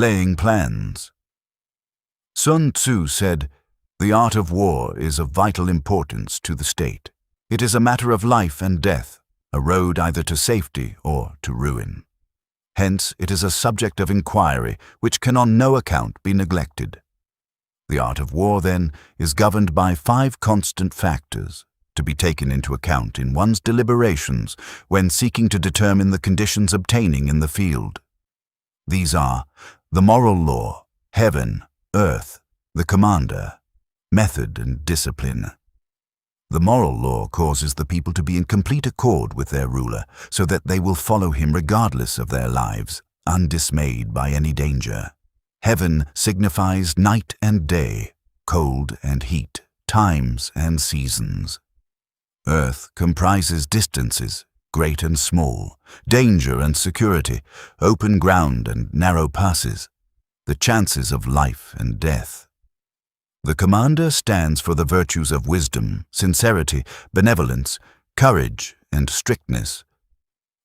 Laying plans. Sun Tzu said, "The art of war is of vital importance to the state. It is a matter of life and death, a road either to safety or to ruin. Hence, it is a subject of inquiry which can on no account be neglected. The art of war, then, is governed by 5 constant factors, to be taken into account in one's deliberations when seeking to determine the conditions obtaining in the field. These are the moral law, heaven, earth, the commander, method and discipline. The moral law causes the people to be in complete accord with their ruler, so that they will follow him regardless of their lives, undismayed by any danger. Heaven signifies night and day, cold and heat, times and seasons. Earth comprises distances, great and small, danger and security, open ground and narrow passes, the chances of life and death. The commander stands for the virtues of wisdom, sincerity, benevolence, courage, and strictness.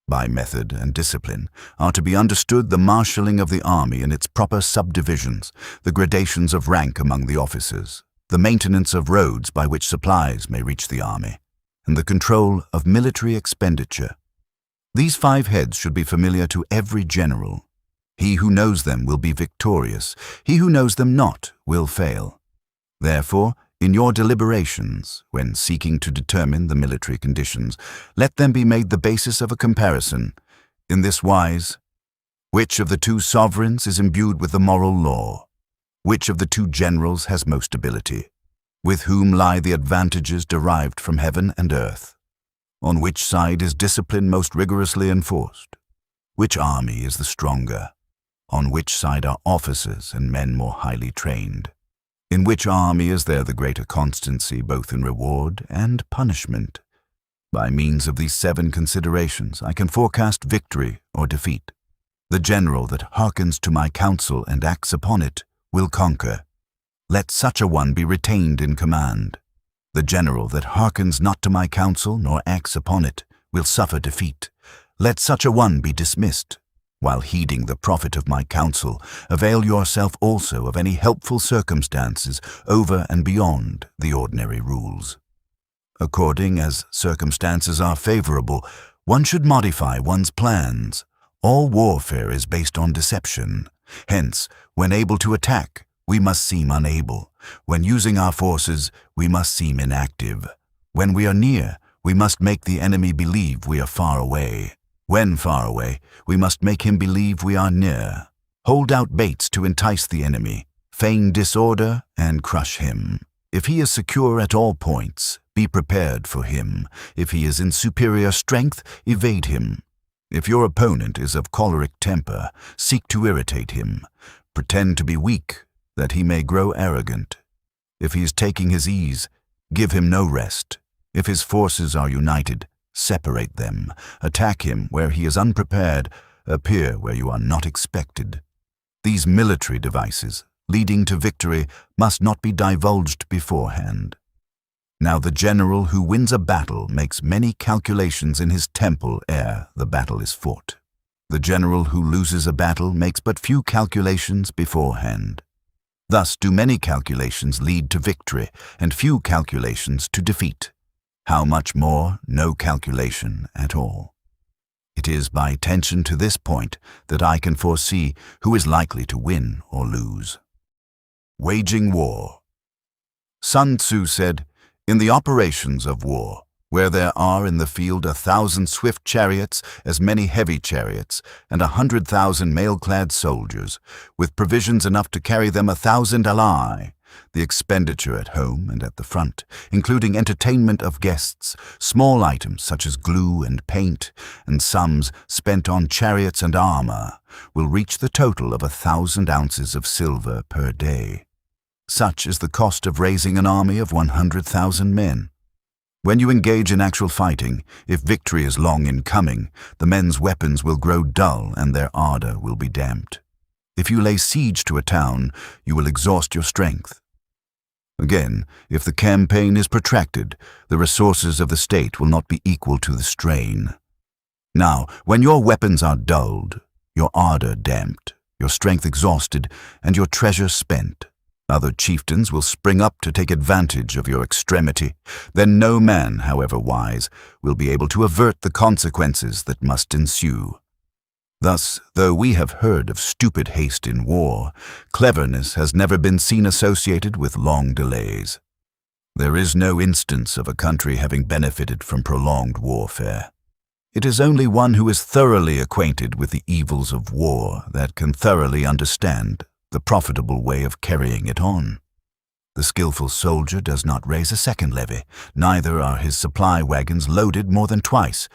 By method and discipline are to be understood the marshalling of the army in its proper subdivisions, the gradations of rank among the officers, the maintenance of roads by which supplies may reach the army, and the control of military expenditure. These 5 heads should be familiar to every general. He who knows them will be victorious. He who knows them not will fail. Therefore, in your deliberations, when seeking to determine the military conditions, let them be made the basis of a comparison, in this wise: which of the 2 sovereigns is imbued with the moral law? Which of the 2 generals has most ability? With whom lie the advantages derived from heaven and earth? On which side is discipline most rigorously enforced? Which army is the stronger? On which side are officers and men more highly trained? In which army is there the greater constancy both in reward and punishment? By means of these 7 considerations, I can forecast victory or defeat. The general that hearkens to my counsel and acts upon it will conquer. Let such a one be retained in command. The general that hearkens not to my counsel nor acts upon it will suffer defeat. Let such a one be dismissed. While heeding the profit of my counsel, avail yourself also of any helpful circumstances over and beyond the ordinary rules. According as circumstances are favorable, one should modify one's plans. All warfare is based on deception. Hence, when able to attack, we must seem unable. When using our forces, we must seem inactive. When we are near, we must make the enemy believe we are far away. When far away, we must make him believe we are near. Hold out baits to entice the enemy. Feign disorder and crush him. If he is secure at all points, be prepared for him. If he is in superior strength, evade him. If your opponent is of choleric temper, seek to irritate him. Pretend to be weak, that he may grow arrogant. If he is taking his ease, give him no rest. If his forces are united, separate them. Attack him where he is unprepared. Appear where you are not expected. These military devices, leading to victory, must not be divulged beforehand. Now the general who wins a battle makes many calculations in his temple ere the battle is fought. The general who loses a battle makes but few calculations beforehand. Thus do many calculations lead to victory, and few calculations to defeat. How much more no calculation at all. It is by attention to this point that I can foresee who is likely to win or lose. Waging war. Sun Tzu said, "In the operations of war, where there are in the field 1,000 swift chariots, as many heavy chariots, and 100,000 mail-clad soldiers, with provisions enough to carry them 1,000 alai, the expenditure at home and at the front, including entertainment of guests, small items such as glue and paint, and sums spent on chariots and armor, will reach the total of 1,000 ounces of silver per day. Such is the cost of raising an army of 100,000 men. When you engage in actual fighting, if victory is long in coming, the men's weapons will grow dull and their ardor will be damped. If you lay siege to a town, you will exhaust your strength. Again, if the campaign is protracted, the resources of the state will not be equal to the strain. Now, when your weapons are dulled, your ardor damped, your strength exhausted, and your treasure spent. Other chieftains will spring up to take advantage of your extremity. Then no man, however wise, will be able to avert the consequences that must ensue. Thus, though we have heard of stupid haste in war, cleverness has never been seen associated with long delays. There is no instance of a country having benefited from prolonged warfare. It is only one who is thoroughly acquainted with the evils of war that can thoroughly understand the profitable way of carrying it on. The skillful soldier does not raise a second levy, neither are his supply wagons loaded more than twice.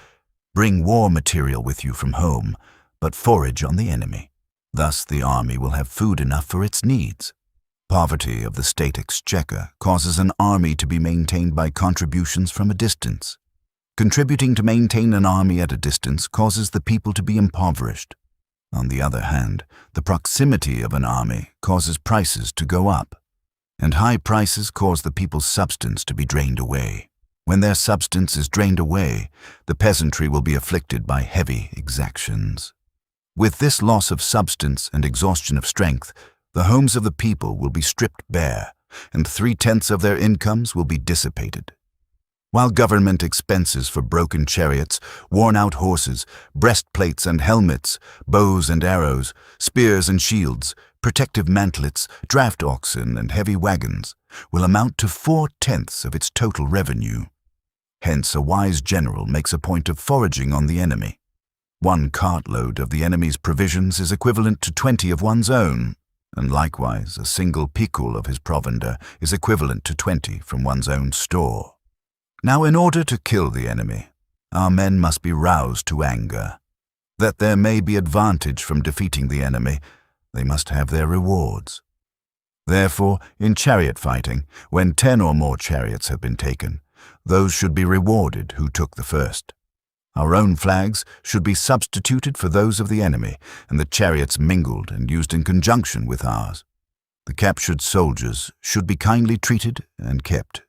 Bring war material with you from home, but forage on the enemy. Thus the army will have food enough for its needs. Poverty of the state exchequer causes an army to be maintained by contributions from a distance. Contributing to maintain an army at a distance causes the people to be impoverished. On the other hand, the proximity of an army causes prices to go up, and high prices cause the people's substance to be drained away. When their substance is drained away, the peasantry will be afflicted by heavy exactions. With this loss of substance and exhaustion of strength, the homes of the people will be stripped bare, and 3/10 of their incomes will be dissipated. While government expenses for broken chariots, worn-out horses, breastplates and helmets, bows and arrows, spears and shields, protective mantlets, draft oxen and heavy wagons will amount to 4/10 of its total revenue. Hence, a wise general makes a point of foraging on the enemy. 1 cartload of the enemy's provisions is equivalent to 20 of one's own, and likewise a single picul of his provender is equivalent to 20 from one's own store. Now, in order to kill the enemy, our men must be roused to anger. That there may be advantage from defeating the enemy, they must have their rewards. Therefore, in chariot fighting, when 10 or more chariots have been taken, those should be rewarded who took the first. Our own flags should be substituted for those of the enemy, and the chariots mingled and used in conjunction with ours. The captured soldiers should be kindly treated and kept.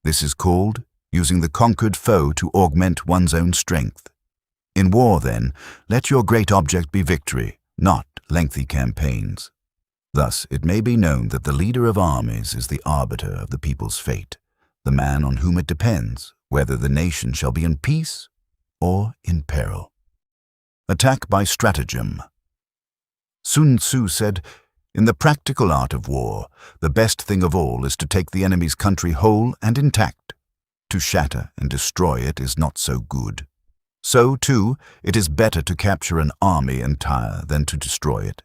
This is called using the conquered foe to augment one's own strength. In war, then, let your great object be victory, not lengthy campaigns. Thus, it may be known that the leader of armies is the arbiter of the people's fate, the man on whom it depends whether the nation shall be in peace or in peril. Attack by stratagem. Sun Tzu said, "In the practical art of war, the best thing of all is to take the enemy's country whole and intact. To shatter and destroy it is not so good. So, too, it is better to capture an army entire than to destroy it.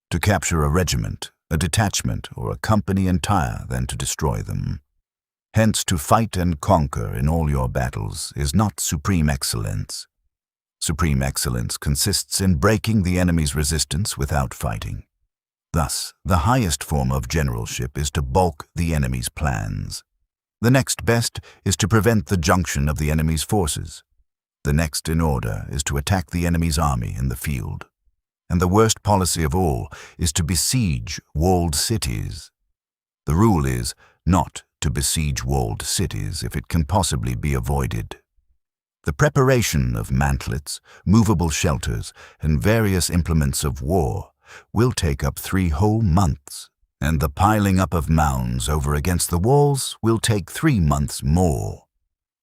To capture a regiment, a detachment, or a company entire than to destroy them. Hence, to fight and conquer in all your battles is not supreme excellence. Supreme excellence consists in breaking the enemy's resistance without fighting. Thus, the highest form of generalship is to balk the enemy's plans. The next best is to prevent the junction of the enemy's forces. The next in order is to attack the enemy's army in the field. And the worst policy of all is to besiege walled cities. The rule is not to besiege walled cities if it can possibly be avoided. The preparation of mantlets, movable shelters, and various implements of war will take up 3 whole months. And the piling up of mounds over against the walls will take 3 months more.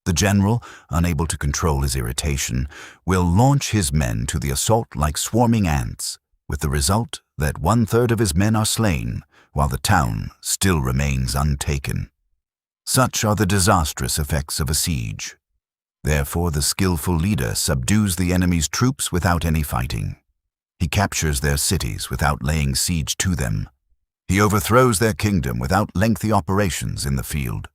The general, unable to control his irritation, will launch his men to the assault like swarming ants, with the result that 1/3 of his men are slain, while the town still remains untaken. Such are the disastrous effects of a siege. Therefore, the skillful leader subdues the enemy's troops without any fighting. He captures their cities without laying siege to them. He overthrows their kingdom without lengthy operations in the field.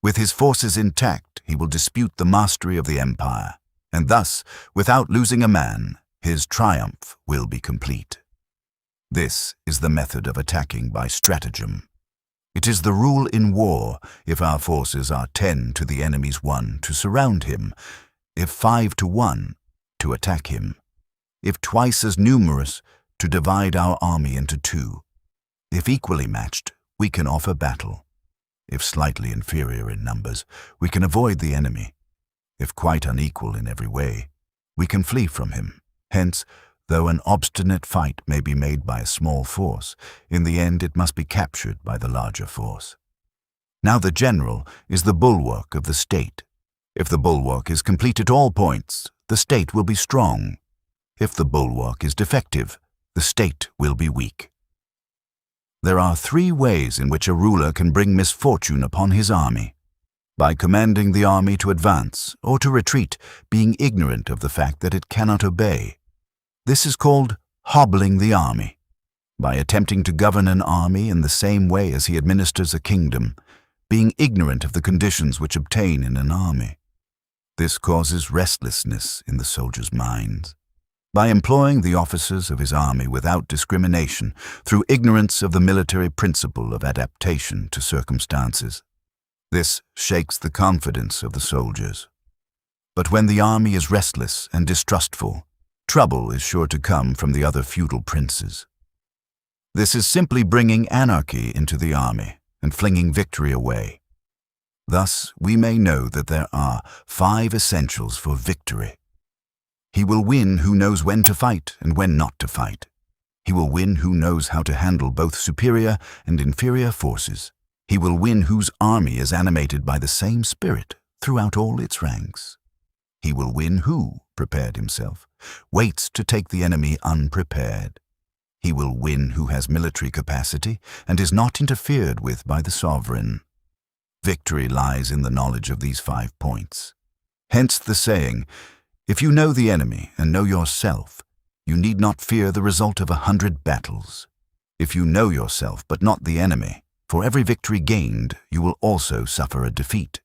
With his forces intact, he will dispute the mastery of the empire, and thus, without losing a man, his triumph will be complete. This is the method of attacking by stratagem. It is the rule in war, if our forces are 10 to the enemy's 1, to surround him, if 5 to 1, to attack him, if twice as numerous, to divide our army into 2. If equally matched, we can offer battle. If slightly inferior in numbers, we can avoid the enemy. If quite unequal in every way, we can flee from him. Hence, Though an obstinate fight may be made by a small force, in the end it must be captured by the larger force. Now the general is the bulwark of the state. If the bulwark is complete at all points, the state will be strong. If the bulwark is defective, the state will be weak. There are 3 ways in which a ruler can bring misfortune upon his army: by commanding the army to advance or to retreat, being ignorant of the fact that it cannot obey. This is called hobbling the army. By attempting to govern an army in the same way as he administers a kingdom, being ignorant of the conditions which obtain in an army. This causes restlessness in the soldiers' minds. By employing the officers of his army without discrimination, through ignorance of the military principle of adaptation to circumstances. This shakes the confidence of the soldiers. But when the army is restless and distrustful, trouble is sure to come from the other feudal princes. This is simply bringing anarchy into the army and flinging victory away. Thus, we may know that there are 5 essentials for victory. He will win who knows when to fight and when not to fight. He will win who knows how to handle both superior and inferior forces. He will win whose army is animated by the same spirit throughout all its ranks. He will win who, prepared himself, waits to take the enemy unprepared. He will win who has military capacity and is not interfered with by the sovereign. Victory lies in the knowledge of these 5 points. Hence the saying, if you know the enemy and know yourself, you need not fear the result of 100 battles. If you know yourself but not the enemy, for every victory gained, you will also suffer a defeat.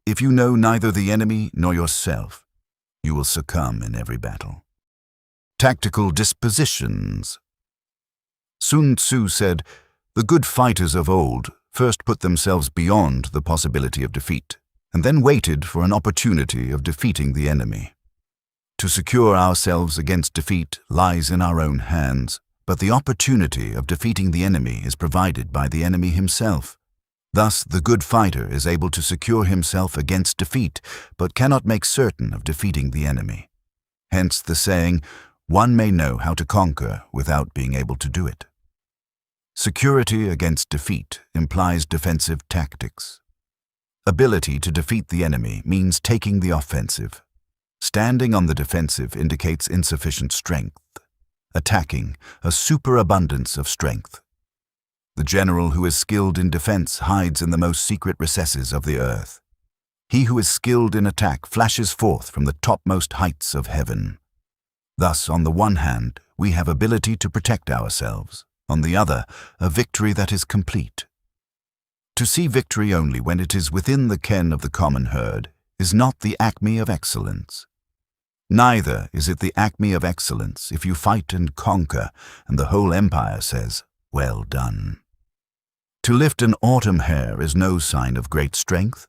If you know neither the enemy nor yourself, you will succumb in every battle. Tactical dispositions. Sun Tzu said, the good fighters of old first put themselves beyond the possibility of defeat, and then waited for an opportunity of defeating the enemy. To secure ourselves against defeat lies in our own hands, but the opportunity of defeating the enemy is provided by the enemy himself. Thus, the good fighter is able to secure himself against defeat, but cannot make certain of defeating the enemy. Hence the saying, one may know how to conquer without being able to do it. Security against defeat implies defensive tactics. Ability to defeat the enemy means taking the offensive. Standing on the defensive indicates insufficient strength. Attacking, a superabundance of strength. The general who is skilled in defense hides in the most secret recesses of the earth. He who is skilled in attack flashes forth from the topmost heights of heaven. Thus, on the one hand, we have ability to protect ourselves. On the other, a victory that is complete. To see victory only when it is within the ken of the common herd is not the acme of excellence. Neither is it the acme of excellence if you fight and conquer, and the whole empire says, well done. To lift an autumn hair is no sign of great strength.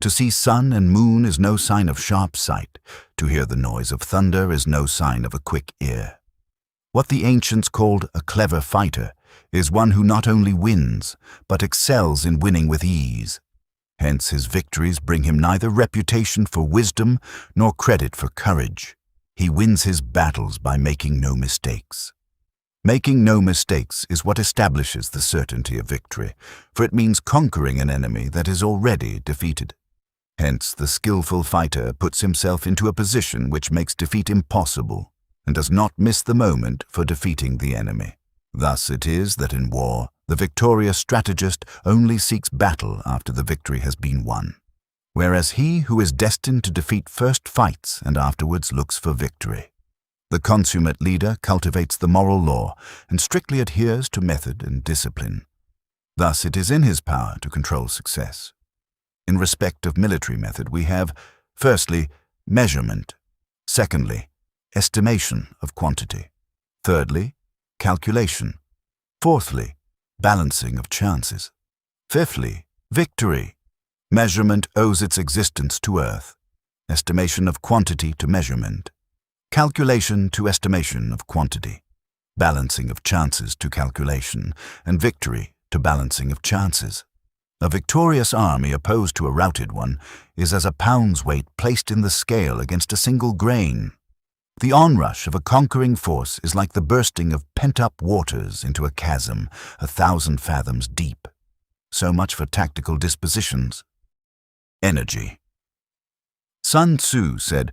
To see sun and moon is no sign of sharp sight. To hear the noise of thunder is no sign of a quick ear. What the ancients called a clever fighter is one who not only wins, but excels in winning with ease. Hence his victories bring him neither reputation for wisdom nor credit for courage. He wins his battles by making no mistakes. Making no mistakes is what establishes the certainty of victory, for it means conquering an enemy that is already defeated. Hence the skillful fighter puts himself into a position which makes defeat impossible, and does not miss the moment for defeating the enemy. Thus it is that in war, the victorious strategist only seeks battle after the victory has been won, whereas he who is destined to defeat first fights and afterwards looks for victory. The consummate leader cultivates the moral law and strictly adheres to method and discipline. Thus it is in his power to control success. In respect of military method we have, firstly, measurement, secondly, estimation of quantity, thirdly, calculation, fourthly, balancing of chances, fifthly, victory. Measurement owes its existence to earth, estimation of quantity to measurement, calculation to estimation of quantity, balancing of chances to calculation, and victory to balancing of chances. A victorious army opposed to a routed one is as a pound's weight placed in the scale against a single grain. The onrush of a conquering force is like the bursting of pent-up waters into a chasm 1,000 fathoms deep. So much for tactical dispositions. Energy. Sun Tzu said,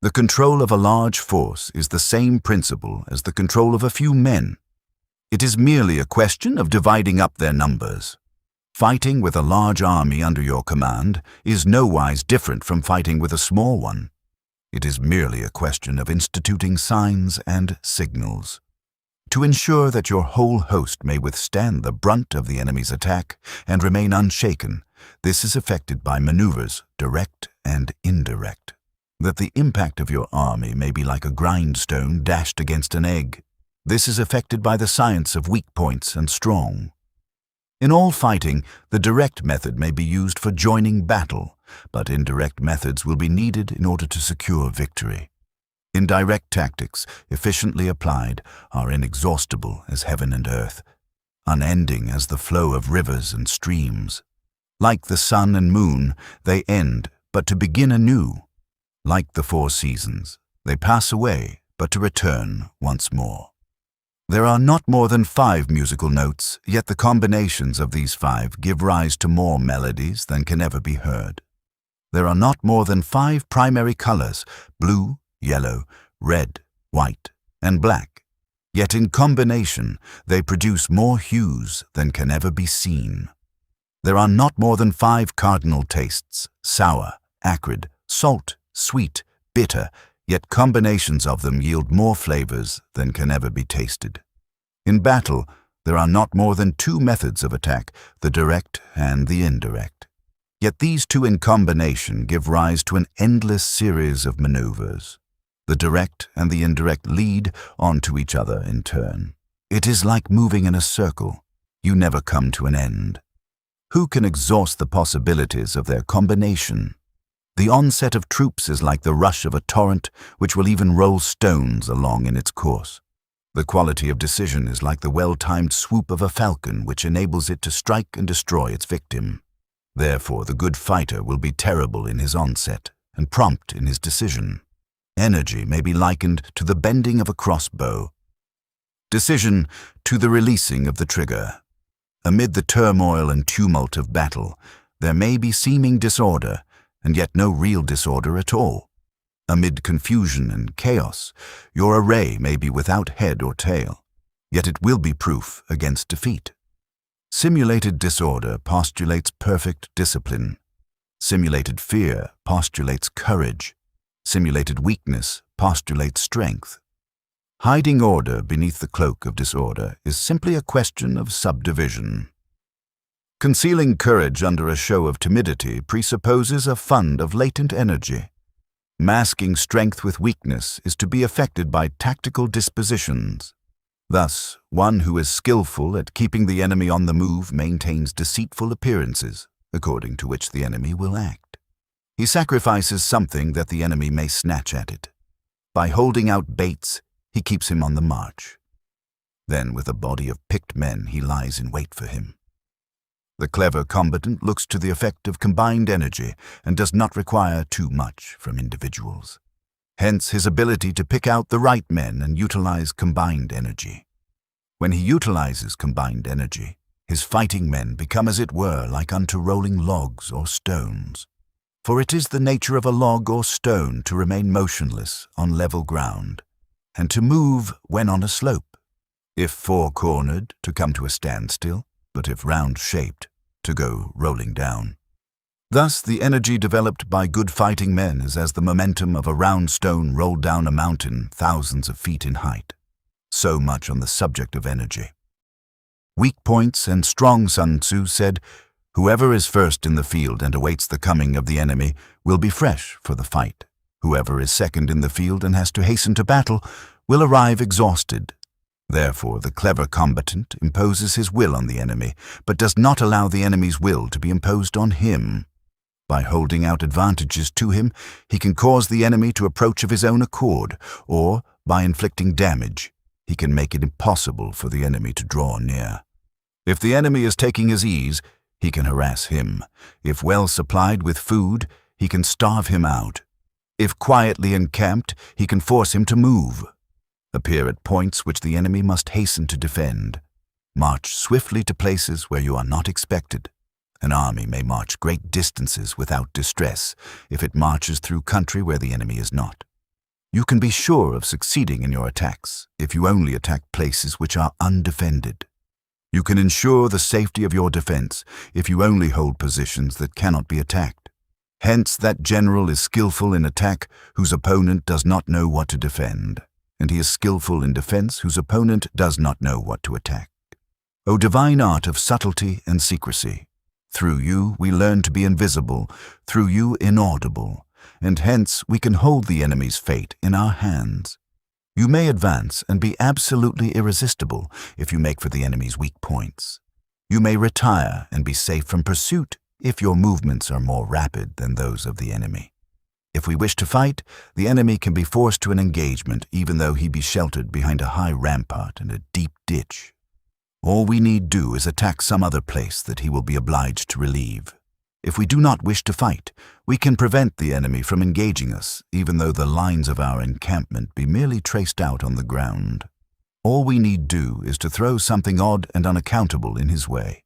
"The control of a large force is the same principle as the control of a few men. It is merely a question of dividing up their numbers. Fighting with a large army under your command is nowise different from fighting with a small one. It is merely a question of instituting signs and signals. To ensure that your whole host may withstand the brunt of the enemy's attack and remain unshaken, this is effected by maneuvers, direct and indirect. That the impact of your army may be like a grindstone dashed against an egg. This is effected by the science of weak points and strong. In all fighting, the direct method may be used for joining battle, but indirect methods will be needed in order to secure victory. Indirect tactics, efficiently applied, are inexhaustible as heaven and earth, unending as the flow of rivers and streams. Like the sun and moon, they end, but to begin anew. Like the 4 seasons, they pass away, but to return once more. There are not more than 5 musical notes, yet the combinations of these 5 give rise to more melodies than can ever be heard. There are not more than 5 primary colors, blue, yellow, red, white, and black, yet in combination they produce more hues than can ever be seen. There are not more than 5 cardinal tastes, sour, acrid, salt, sweet, bitter, yet combinations of them yield more flavors than can ever be tasted. In battle, there are not more than 2 methods of attack, the direct and the indirect. Yet these 2 in combination give rise to an endless series of maneuvers. The direct and the indirect lead onto each other in turn. It is like moving in a circle. You never come to an end. Who can exhaust the possibilities of their combination? The onset of troops is like the rush of a torrent which will even roll stones along in its course. The quality of decision is like the well-timed swoop of a falcon which enables it to strike and destroy its victim. Therefore, the good fighter will be terrible in his onset and prompt in his decision. Energy may be likened to the bending of a crossbow. Decision to the releasing of the trigger. Amid the turmoil and tumult of battle, there may be seeming disorder, and yet no real disorder at all. Amid confusion and chaos, your array may be without head or tail, yet it will be proof against defeat. Simulated disorder postulates perfect discipline. Simulated fear postulates courage. Simulated weakness postulates strength. Hiding order beneath the cloak of disorder is simply a question of subdivision. Concealing courage under a show of timidity presupposes a fund of latent energy. Masking strength with weakness is to be effected by tactical dispositions. Thus, one who is skillful at keeping the enemy on the move maintains deceitful appearances, according to which the enemy will act. He sacrifices something that the enemy may snatch at it. By holding out baits, he keeps him on the march. Then, with a body of picked men, he lies in wait for him. The clever combatant looks to the effect of combined energy and does not require too much from individuals. Hence his ability to pick out the right men and utilize combined energy. When he utilizes combined energy, his fighting men become as it were like unto rolling logs or stones. For it is the nature of a log or stone to remain motionless on level ground, and to move when on a slope, if 4-cornered, to come to a standstill, but if round-shaped, to go rolling down. Thus, the energy developed by good fighting men is as the momentum of a round stone rolled down a mountain thousands of feet in height. So much on the subject of energy. Weak points and strong Sun Tzu said, "Whoever is first in the field and awaits the coming of the enemy will be fresh for the fight. Whoever is second in the field and has to hasten to battle will arrive exhausted." Therefore, the clever combatant imposes his will on the enemy, but does not allow the enemy's will to be imposed on him. By holding out advantages to him, he can cause the enemy to approach of his own accord, or, by inflicting damage, he can make it impossible for the enemy to draw near. If the enemy is taking his ease, he can harass him. If well supplied with food, he can starve him out. If quietly encamped, he can force him to move. Appear at points which the enemy must hasten to defend. March swiftly to places where you are not expected. An army may march great distances without distress if it marches through country where the enemy is not. You can be sure of succeeding in your attacks if you only attack places which are undefended. You can ensure the safety of your defense if you only hold positions that cannot be attacked. Hence, that general is skillful in attack whose opponent does not know what to defend, and he is skillful in defense whose opponent does not know what to attack. O divine art of subtlety and secrecy! Through you we learn to be invisible, through you inaudible, and hence we can hold the enemy's fate in our hands. You may advance and be absolutely irresistible if you make for the enemy's weak points. You may retire and be safe from pursuit if your movements are more rapid than those of the enemy. If we wish to fight, the enemy can be forced to an engagement even though he be sheltered behind a high rampart and a deep ditch. All we need do is attack some other place that he will be obliged to relieve. If we do not wish to fight, we can prevent the enemy from engaging us, even though the lines of our encampment be merely traced out on the ground. All we need do is to throw something odd and unaccountable in his way.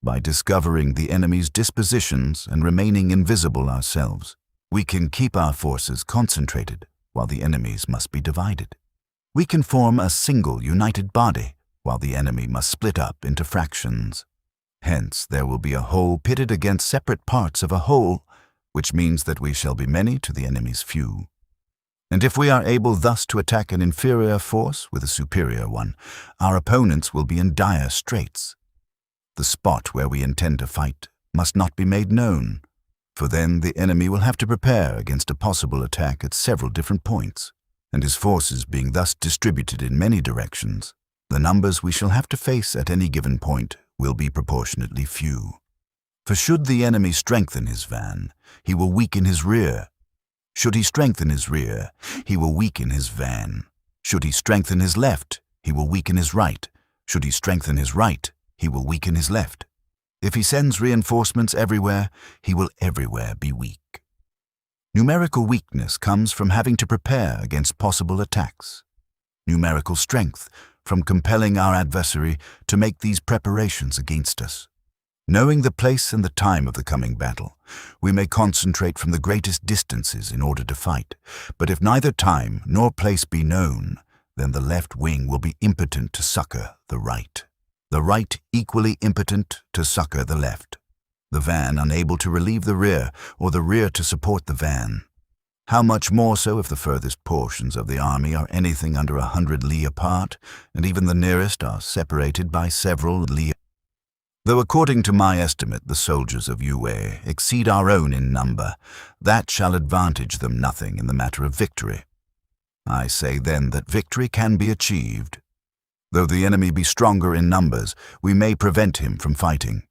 By discovering the enemy's dispositions and remaining invisible ourselves, we can keep our forces concentrated while the enemy's must be divided. We can form a single united body while the enemy must split up into fractions. Hence, there will be a whole pitted against separate parts of a whole, which means that we shall be many to the enemy's few. And if we are able thus to attack an inferior force with a superior one, our opponents will be in dire straits. The spot where we intend to fight must not be made known, for then the enemy will have to prepare against a possible attack at several different points, and his forces being thus distributed in many directions, the numbers we shall have to face at any given point will be proportionately few. For should the enemy strengthen his van, he will weaken his rear. Should he strengthen his rear, he will weaken his van. Should he strengthen his left, he will weaken his right. Should he strengthen his right, he will weaken his left. If he sends reinforcements everywhere, he will everywhere be weak. Numerical weakness comes from having to prepare against possible attacks. Numerical strength from compelling our adversary to make these preparations against us. Knowing the place and the time of the coming battle, we may concentrate from the greatest distances in order to fight, but if neither time nor place be known, then the left wing will be impotent to succor the right equally impotent to succor the left, the van unable to relieve the rear, or the rear to support the van. How much more so if the furthest portions of the army are anything under 100 li apart, and even the nearest are separated by several li. Though according to my estimate the soldiers of Yue exceed our own in number, that shall advantage them nothing in the matter of victory. I say then that victory can be achieved. Though the enemy be stronger in numbers, we may prevent him from fighting.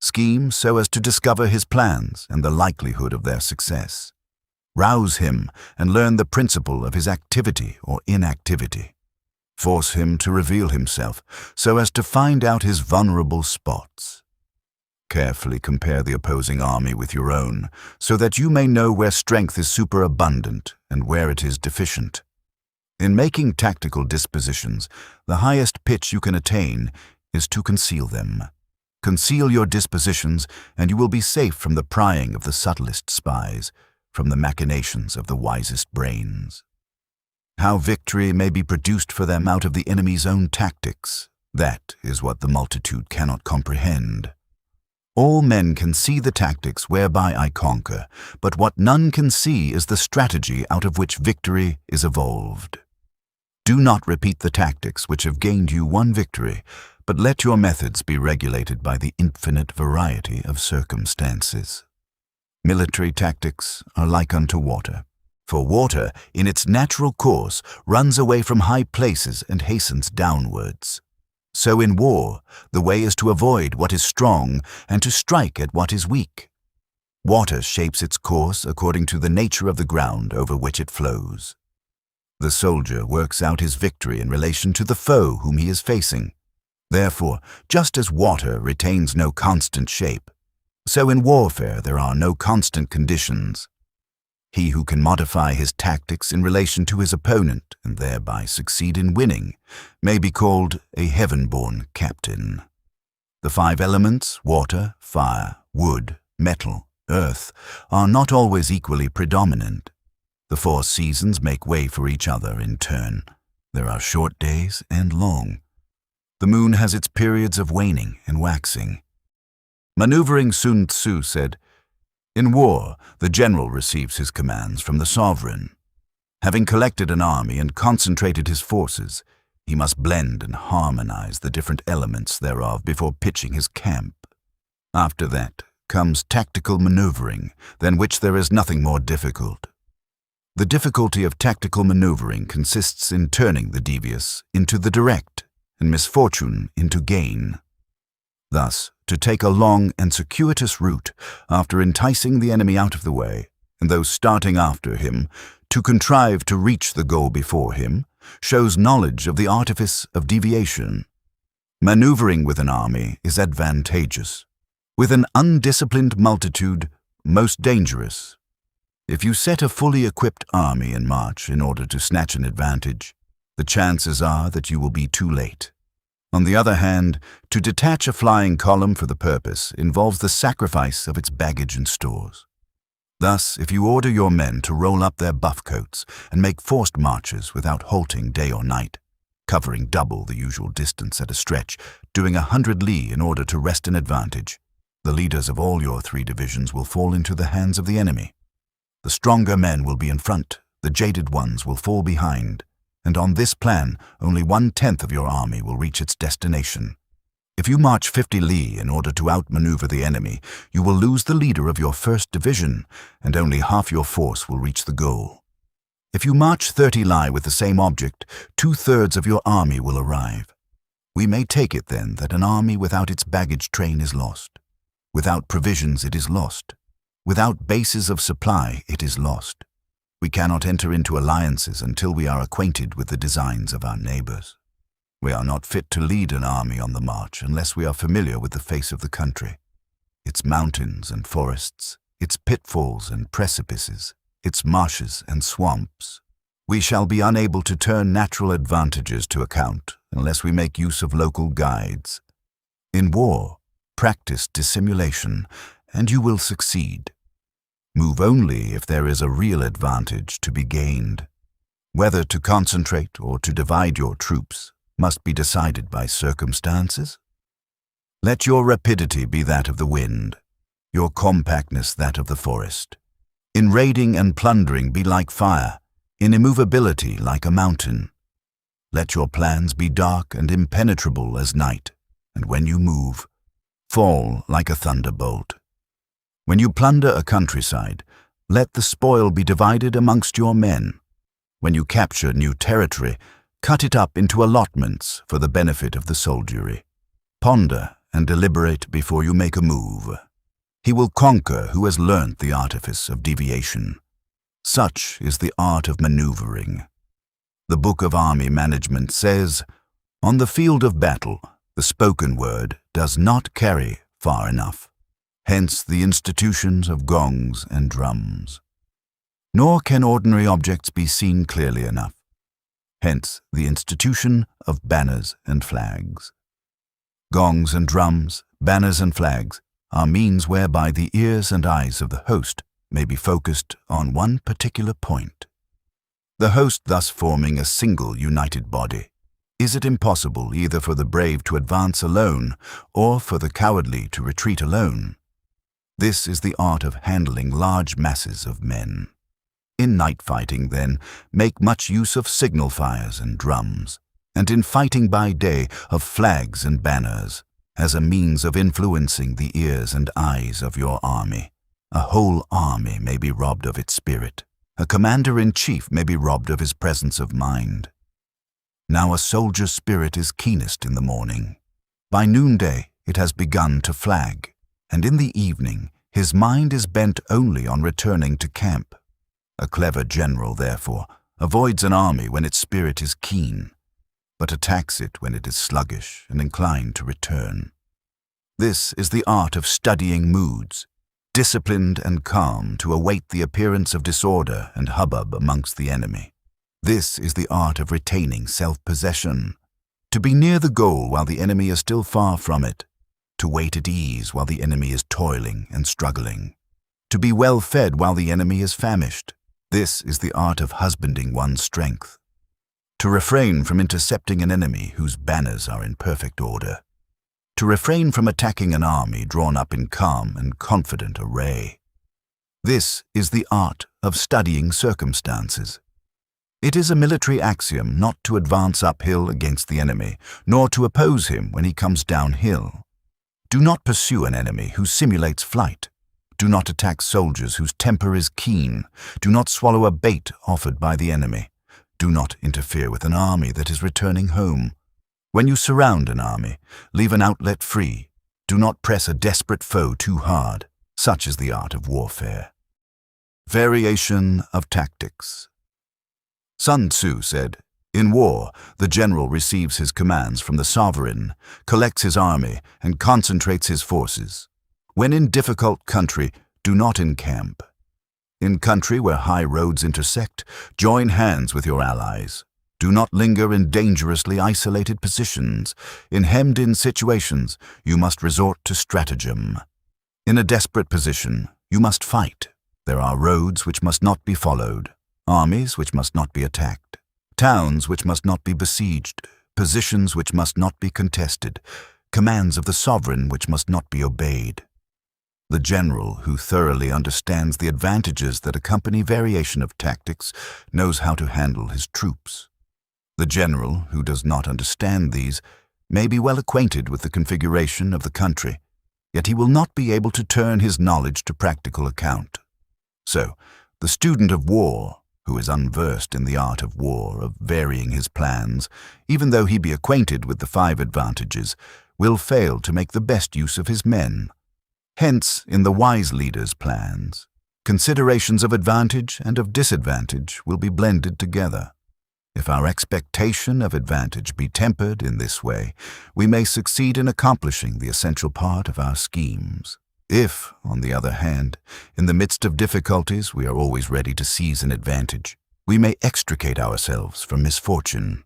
Scheme so as to discover his plans and the likelihood of their success. Rouse him and learn the principle of his activity or inactivity. Force him to reveal himself so as to find out his vulnerable spots. Carefully compare the opposing army with your own so that you may know where strength is superabundant and where it is deficient. In making tactical dispositions, the highest pitch you can attain is to conceal them. Conceal your dispositions and you will be safe from the prying of the subtlest spies, from the machinations of the wisest brains. How victory may be produced for them out of the enemy's own tactics, that is what the multitude cannot comprehend. All men can see the tactics whereby I conquer, but what none can see is the strategy out of which victory is evolved. Do not repeat the tactics which have gained you one victory, but let your methods be regulated by the infinite variety of circumstances. Military tactics are like unto water, for water, in its natural course, runs away from high places and hastens downwards. So in war, the way is to avoid what is strong and to strike at what is weak. Water shapes its course according to the nature of the ground over which it flows. The soldier works out his victory in relation to the foe whom he is facing. Therefore, just as water retains no constant shape, so in warfare there are no constant conditions. He who can modify his tactics in relation to his opponent and thereby succeed in winning may be called a heaven-born captain. The 5 elements, water, fire, wood, metal, earth, are not always equally predominant. The 4 seasons make way for each other in turn. There are short days and long. The moon has its periods of waning and waxing. Manoeuvring Sun Tzu said, "In war, the general receives his commands from the sovereign. Having collected an army and concentrated his forces, he must blend and harmonize the different elements thereof before pitching his camp. After that comes tactical maneuvering, than which there is nothing more difficult. The difficulty of tactical maneuvering consists in turning the devious into the direct, and misfortune into gain. Thus, to take a long and circuitous route after enticing the enemy out of the way, and those starting after him, to contrive to reach the goal before him, shows knowledge of the artifice of deviation. Maneuvering with an army is advantageous. With an undisciplined multitude, most dangerous. If you set a fully equipped army in march in order to snatch an advantage, the chances are that you will be too late. On the other hand, to detach a flying column for the purpose involves the sacrifice of its baggage and stores. Thus, if you order your men to roll up their buff coats and make forced marches without halting day or night, covering double the usual distance at a stretch, doing 100 li in order to wrest an advantage, the leaders of all your 3 divisions will fall into the hands of the enemy. The stronger men will be in front, the jaded ones will fall behind, and on this plan, only 1/10 of your army will reach its destination. If you march 50 li in order to outmaneuver the enemy, you will lose the leader of your 1st division, and only half your force will reach the goal. If you march 30 li with the same object, 2/3 of your army will arrive. We may take it then that an army without its baggage train is lost. Without provisions it is lost. Without bases of supply it is lost. We cannot enter into alliances until we are acquainted with the designs of our neighbors. We are not fit to lead an army on the march unless we are familiar with the face of the country, its mountains and forests, its pitfalls and precipices, its marshes and swamps. We shall be unable to turn natural advantages to account unless we make use of local guides. In war, practice dissimulation, and you will succeed. Move only if there is a real advantage to be gained. Whether to concentrate or to divide your troops must be decided by circumstances. Let your rapidity be that of the wind, your compactness that of the forest. In raiding and plundering be like fire, in immovability like a mountain. Let your plans be dark and impenetrable as night, and when you move, fall like a thunderbolt. When you plunder a countryside, let the spoil be divided amongst your men. When you capture new territory, cut it up into allotments for the benefit of the soldiery. Ponder and deliberate before you make a move. He will conquer who has learnt the artifice of deviation. Such is the art of maneuvering. The Book of Army Management says, "On the field of battle, the spoken word does not carry far enough. Hence the institutions of gongs and drums. Nor can ordinary objects be seen clearly enough. Hence the institution of banners and flags. Gongs and drums, banners and flags are means whereby the ears and eyes of the host may be focused on one particular point. The host thus forming a single united body, is it impossible either for the brave to advance alone or for the cowardly to retreat alone? This is the art of handling large masses of men. In night fighting, then, make much use of signal fires and drums, and in fighting by day of flags and banners, as a means of influencing the ears and eyes of your army. A whole army may be robbed of its spirit. A commander-in-chief may be robbed of his presence of mind. Now a soldier's spirit is keenest in the morning. By noonday it has begun to flag, and in the evening his mind is bent only on returning to camp. A clever general, therefore, avoids an army when its spirit is keen, but attacks it when it is sluggish and inclined to return. This is the art of studying moods. disciplined and calm to await the appearance of disorder and hubbub amongst the enemy. This is the art of retaining self-possession. To be near the goal while the enemy is still far from it. To wait at ease while the enemy is toiling and struggling. To be well fed while the enemy is famished. This is the art of husbanding one's strength. To refrain from intercepting an enemy whose banners are in perfect order. To refrain from attacking an army drawn up in calm and confident array. This is the art of studying circumstances. It is a military axiom not to advance uphill against the enemy, nor to oppose him when he comes downhill. Do not pursue an enemy who simulates flight. Do not attack soldiers whose temper is keen. Do not swallow a bait offered by the enemy. Do not interfere with an army that is returning home. When you surround an army, leave an outlet free. Do not press a desperate foe too hard. Such is the art of warfare. Variation of tactics. Sun Tzu said, "In war, the general receives his commands from the sovereign, collects his army, and concentrates his forces. When in difficult country, do not encamp. In country where high roads intersect, join hands with your allies. Do not linger in dangerously isolated positions. In hemmed-in situations, you must resort to stratagem. In a desperate position, you must fight. There are roads which must not be followed, armies which must not be attacked, towns which must not be besieged, positions which must not be contested, commands of the sovereign which must not be obeyed." The general who thoroughly understands the advantages that accompany variation of tactics knows how to handle his troops. The general who does not understand these may be well acquainted with the configuration of the country, yet he will not be able to turn his knowledge to practical account. So, the student of war, who is unversed in the art of war, of varying his plans, even though he be acquainted with the 5 advantages, will fail to make the best use of his men. Hence, in the wise leader's plans, considerations of advantage and of disadvantage will be blended together. If our expectation of advantage be tempered in this way, we may succeed in accomplishing the essential part of our schemes. If, on the other hand, in the midst of difficulties we are always ready to seize an advantage, we may extricate ourselves from misfortune,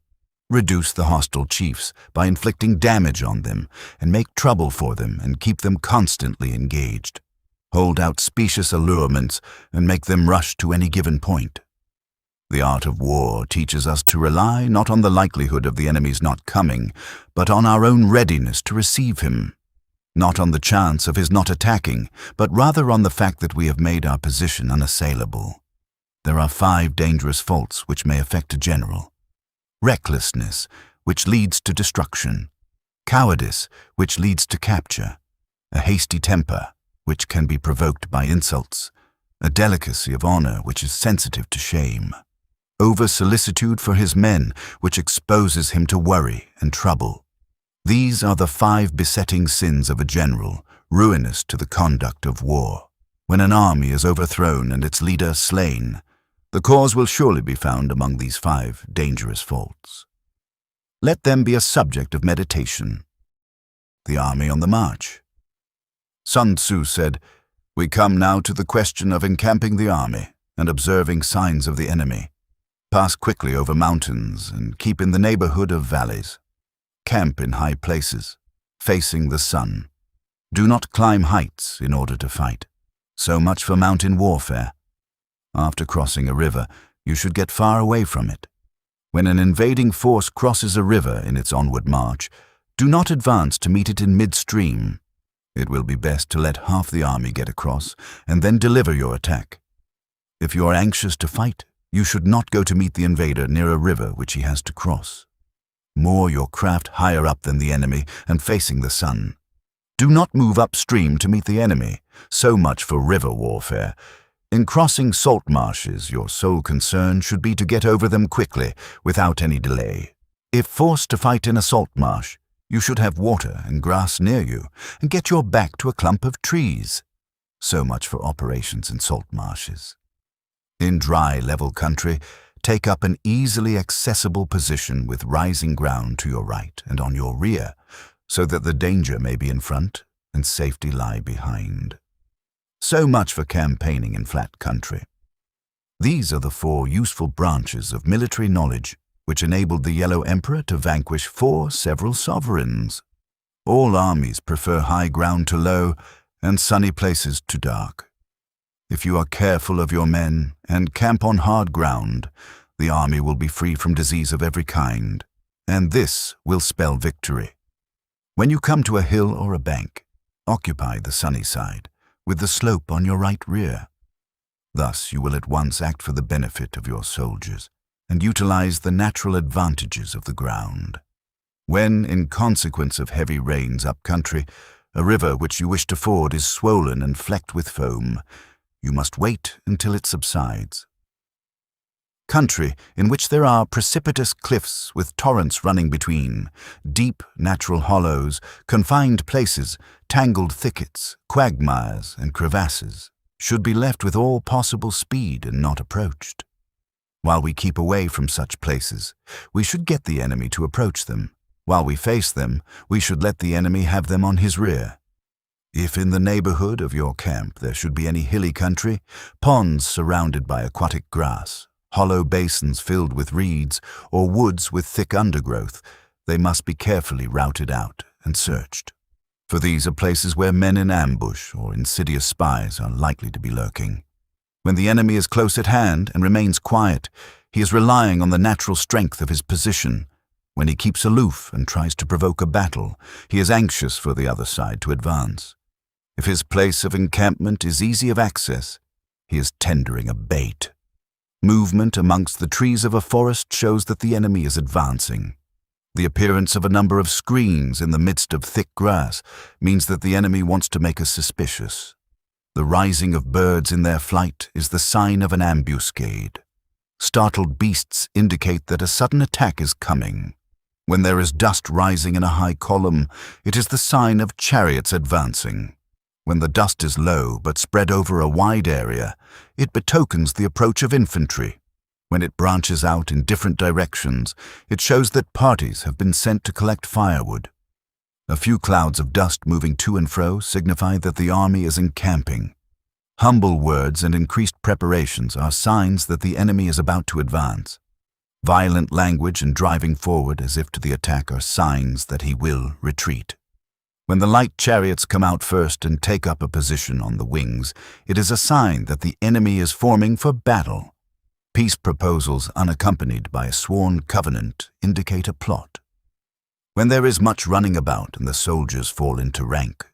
reduce the hostile chiefs by inflicting damage on them, and make trouble for them and keep them constantly engaged, hold out specious allurements and make them rush to any given point. The art of war teaches us to rely not on the likelihood of the enemy's not coming, but on our own readiness to receive him. Not on the chance of his not attacking, but rather on the fact that we have made our position unassailable. There are 5 dangerous faults which may affect a general. Recklessness, which leads to destruction. Cowardice, which leads to capture. A hasty temper, which can be provoked by insults. A delicacy of honor, which is sensitive to shame. Over-solicitude for his men, which exposes him to worry and trouble. These are the 5 besetting sins of a general, ruinous to the conduct of war. When an army is overthrown and its leader slain, the cause will surely be found among these 5 dangerous faults. Let them be a subject of meditation. The army on the march. Sun Tzu said, "We come now to the question of encamping the army and observing signs of the enemy. Pass quickly over mountains and keep in the neighborhood of valleys. Camp in high places, facing the sun. Do not climb heights in order to fight. So much for mountain warfare. After crossing a river, you should get far away from it. When an invading force crosses a river in its onward march, do not advance to meet it in midstream. It will be best to let half the army get across and then deliver your attack. If you are anxious to fight, you should not go to meet the invader near a river which he has to cross. Moor your craft higher up than the enemy and facing the sun. Do not move upstream to meet the enemy. So much for river warfare. In crossing salt marshes, your sole concern should be to get over them quickly, without any delay. If forced to fight in a salt marsh, you should have water and grass near you, and get your back to a clump of trees. So much for operations in salt marshes. In dry, level country, take up an easily accessible position with rising ground to your right and on your rear, so that the danger may be in front and safety lie behind. So much for campaigning in flat country. These are the 4 useful branches of military knowledge which enabled the Yellow Emperor to vanquish 4 several sovereigns. All armies prefer high ground to low and sunny places to dark. If you are careful of your men and camp on hard ground, the army will be free from disease of every kind, and this will spell victory. When you come to a hill or a bank, occupy the sunny side, with the slope on your right rear. Thus you will at once act for the benefit of your soldiers and utilize the natural advantages of the ground. When, in consequence of heavy rains up country, a river which you wish to ford is swollen and flecked with foam, you must wait until it subsides. Country in which there are precipitous cliffs with torrents running between, deep natural hollows, confined places, tangled thickets, quagmires, and crevasses, should be left with all possible speed and not approached. While we keep away from such places, we should get the enemy to approach them. While we face them, we should let the enemy have them on his rear. If in the neighborhood of your camp there should be any hilly country, ponds surrounded by aquatic grass, hollow basins filled with reeds, or woods with thick undergrowth, they must be carefully routed out and searched. For these are places where men in ambush or insidious spies are likely to be lurking. When the enemy is close at hand and remains quiet, he is relying on the natural strength of his position. When he keeps aloof and tries to provoke a battle, he is anxious for the other side to advance. If his place of encampment is easy of access, he is tendering a bait. Movement amongst the trees of a forest shows that the enemy is advancing. The appearance of a number of screens in the midst of thick grass means that the enemy wants to make us suspicious. The rising of birds in their flight is the sign of an ambuscade. Startled beasts indicate that a sudden attack is coming. When there is dust rising in a high column, it is the sign of chariots advancing. When the dust is low but spread over a wide area, it betokens the approach of infantry. When it branches out in different directions, it shows that parties have been sent to collect firewood. A few clouds of dust moving to and fro signify that the army is encamping. Humble words and increased preparations are signs that the enemy is about to advance. Violent language and driving forward as if to the attack are signs that he will retreat. When the light chariots come out first and take up a position on the wings, it is a sign that the enemy is forming for battle. Peace proposals unaccompanied by a sworn covenant indicate a plot. When there is much running about and the soldiers fall into rank,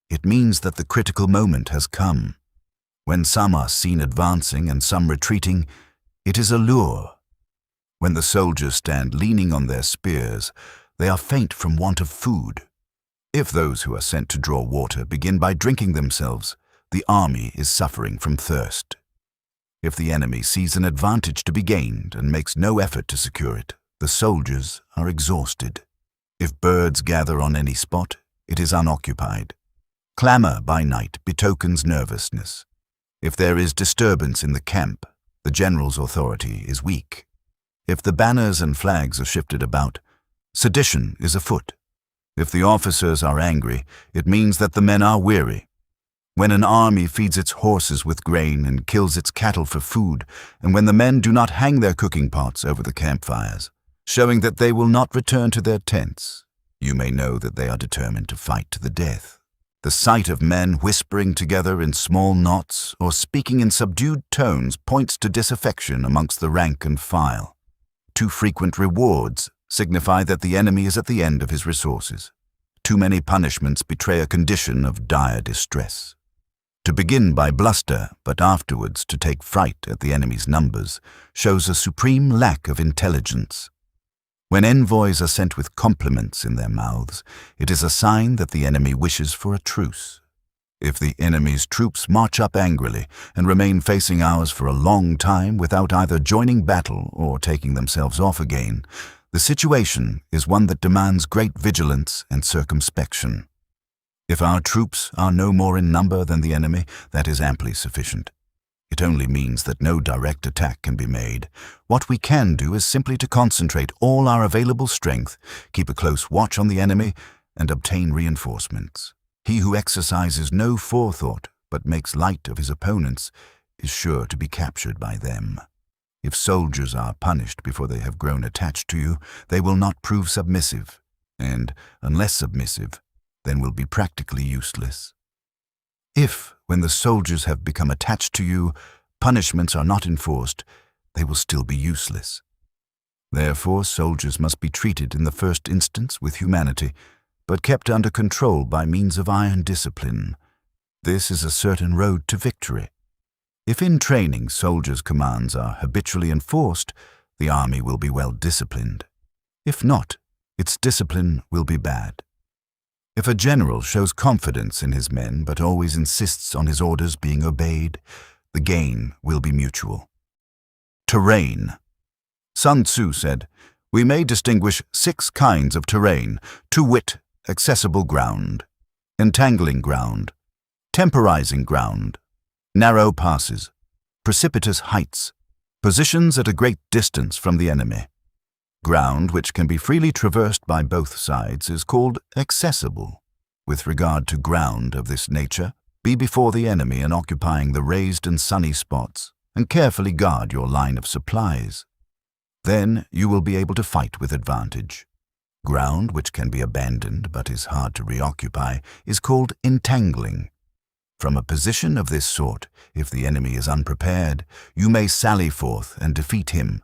it means that the critical moment has come. When some are seen advancing and some retreating, it is a lure. When the soldiers stand leaning on their spears, they are faint from want of food. If those who are sent to draw water begin by drinking themselves, the army is suffering from thirst. If the enemy sees an advantage to be gained and makes no effort to secure it, the soldiers are exhausted. If birds gather on any spot, it is unoccupied. Clamor by night betokens nervousness. If there is disturbance in the camp, the general's authority is weak. If the banners and flags are shifted about, sedition is afoot. If the officers are angry, it means that the men are weary. When an army feeds its horses with grain and kills its cattle for food, and when the men do not hang their cooking pots over the campfires, showing that they will not return to their tents, you may know that they are determined to fight to the death. The sight of men whispering together in small knots or speaking in subdued tones points to disaffection amongst the rank and file. Too frequent rewards signify that the enemy is at the end of his resources. Too many punishments betray a condition of dire distress. To begin by bluster, but afterwards to take fright at the enemy's numbers, shows a supreme lack of intelligence. When envoys are sent with compliments in their mouths, it is a sign that the enemy wishes for a truce. If the enemy's troops march up angrily and remain facing ours for a long time without either joining battle or taking themselves off again, the situation is one that demands great vigilance and circumspection. If our troops are no more in number than the enemy, that is amply sufficient. It only means that no direct attack can be made. What we can do is simply to concentrate all our available strength, keep a close watch on the enemy, and obtain reinforcements. He who exercises no forethought, but makes light of his opponents, is sure to be captured by them. If soldiers are punished before they have grown attached to you, they will not prove submissive, and, unless submissive, then will be practically useless. If, when the soldiers have become attached to you, punishments are not enforced, they will still be useless. Therefore, soldiers must be treated in the first instance with humanity, but kept under control by means of iron discipline. This is a certain road to victory. If in training soldiers' commands are habitually enforced, the army will be well disciplined. If not, its discipline will be bad. If a general shows confidence in his men but always insists on his orders being obeyed, the gain will be mutual. Terrain. Sun Tzu said, "We may distinguish 6 kinds of terrain, to wit, accessible ground, entangling ground, temporizing ground, narrow passes, precipitous heights, positions at a great distance from the enemy. Ground which can be freely traversed by both sides is called accessible. With regard to ground of this nature, be before the enemy in occupying the raised and sunny spots, and carefully guard your line of supplies. Then you will be able to fight with advantage. Ground which can be abandoned but is hard to reoccupy is called entangling. From a position of this sort, if the enemy is unprepared, you may sally forth and defeat him.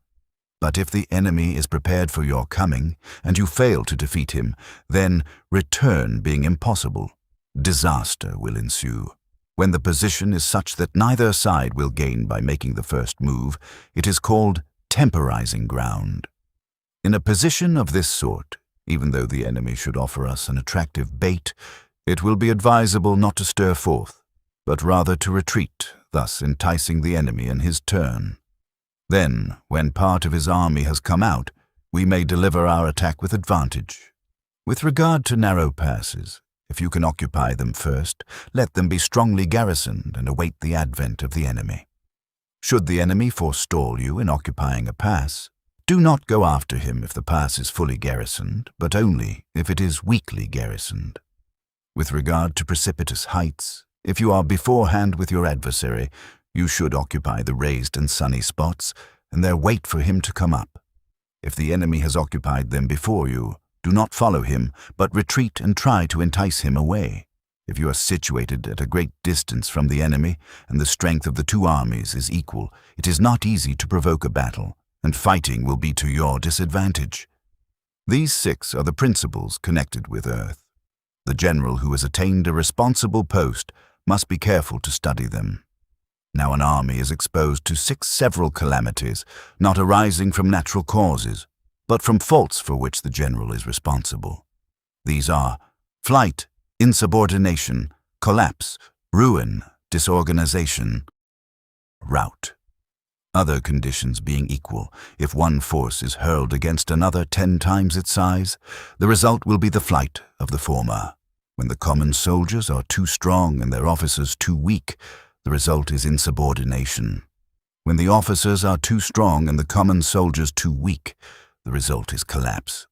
But if the enemy is prepared for your coming, and you fail to defeat him, then, return being impossible, disaster will ensue. When the position is such that neither side will gain by making the first move, it is called temporizing ground. In a position of this sort, even though the enemy should offer us an attractive bait, it will be advisable not to stir forth, but rather to retreat, thus enticing the enemy in his turn. Then, when part of his army has come out, we may deliver our attack with advantage. With regard to narrow passes, if you can occupy them first, let them be strongly garrisoned and await the advent of the enemy. Should the enemy forestall you in occupying a pass, do not go after him if the pass is fully garrisoned, but only if it is weakly garrisoned. With regard to precipitous heights, if you are beforehand with your adversary, you should occupy the raised and sunny spots, and there wait for him to come up. If the enemy has occupied them before you, do not follow him, but retreat and try to entice him away. If you are situated at a great distance from the enemy, and the strength of the 2 armies is equal, it is not easy to provoke a battle, and fighting will be to your disadvantage. These 6 are the principles connected with earth. The general who has attained a responsible post must be careful to study them. Now an army is exposed to 6 several calamities, not arising from natural causes, but from faults for which the general is responsible. These are flight, insubordination, collapse, ruin, disorganization, rout. Other conditions being equal, if one force is hurled against another 10 times its size, the result will be the flight of the former. When the common soldiers are too strong and their officers too weak, the result is insubordination. When the officers are too strong and the common soldiers too weak, the result is collapse.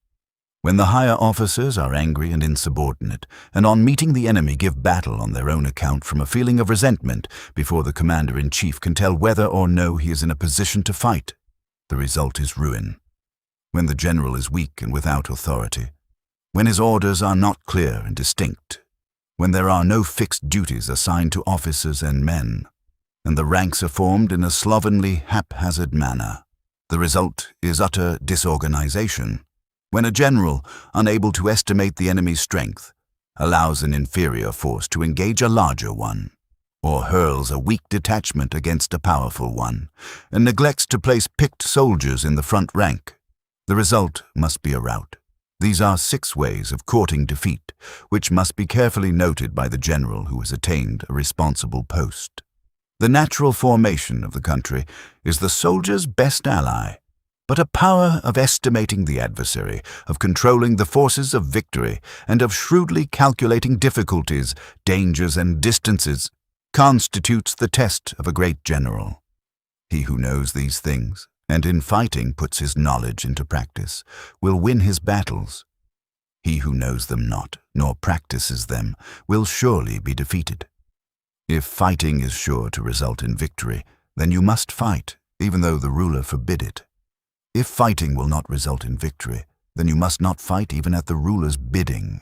When the higher officers are angry and insubordinate, and on meeting the enemy give battle on their own account from a feeling of resentment before the commander-in-chief can tell whether or no he is in a position to fight, the result is ruin. When the general is weak and without authority, when his orders are not clear and distinct, when there are no fixed duties assigned to officers and men, and the ranks are formed in a slovenly, haphazard manner, the result is utter disorganization. When a general, unable to estimate the enemy's strength, allows an inferior force to engage a larger one, or hurls a weak detachment against a powerful one, and neglects to place picked soldiers in the front rank, the result must be a rout. These are 6 ways of courting defeat, which must be carefully noted by the general who has attained a responsible post. The natural formation of the country is the soldier's best ally, but a power of estimating the adversary, of controlling the forces of victory, and of shrewdly calculating difficulties, dangers, and distances, constitutes the test of a great general. He who knows these things, and in fighting puts his knowledge into practice, will win his battles. He who knows them not, nor practices them, will surely be defeated. If fighting is sure to result in victory, then you must fight, even though the ruler forbid it. If fighting will not result in victory, then you must not fight even at the ruler's bidding.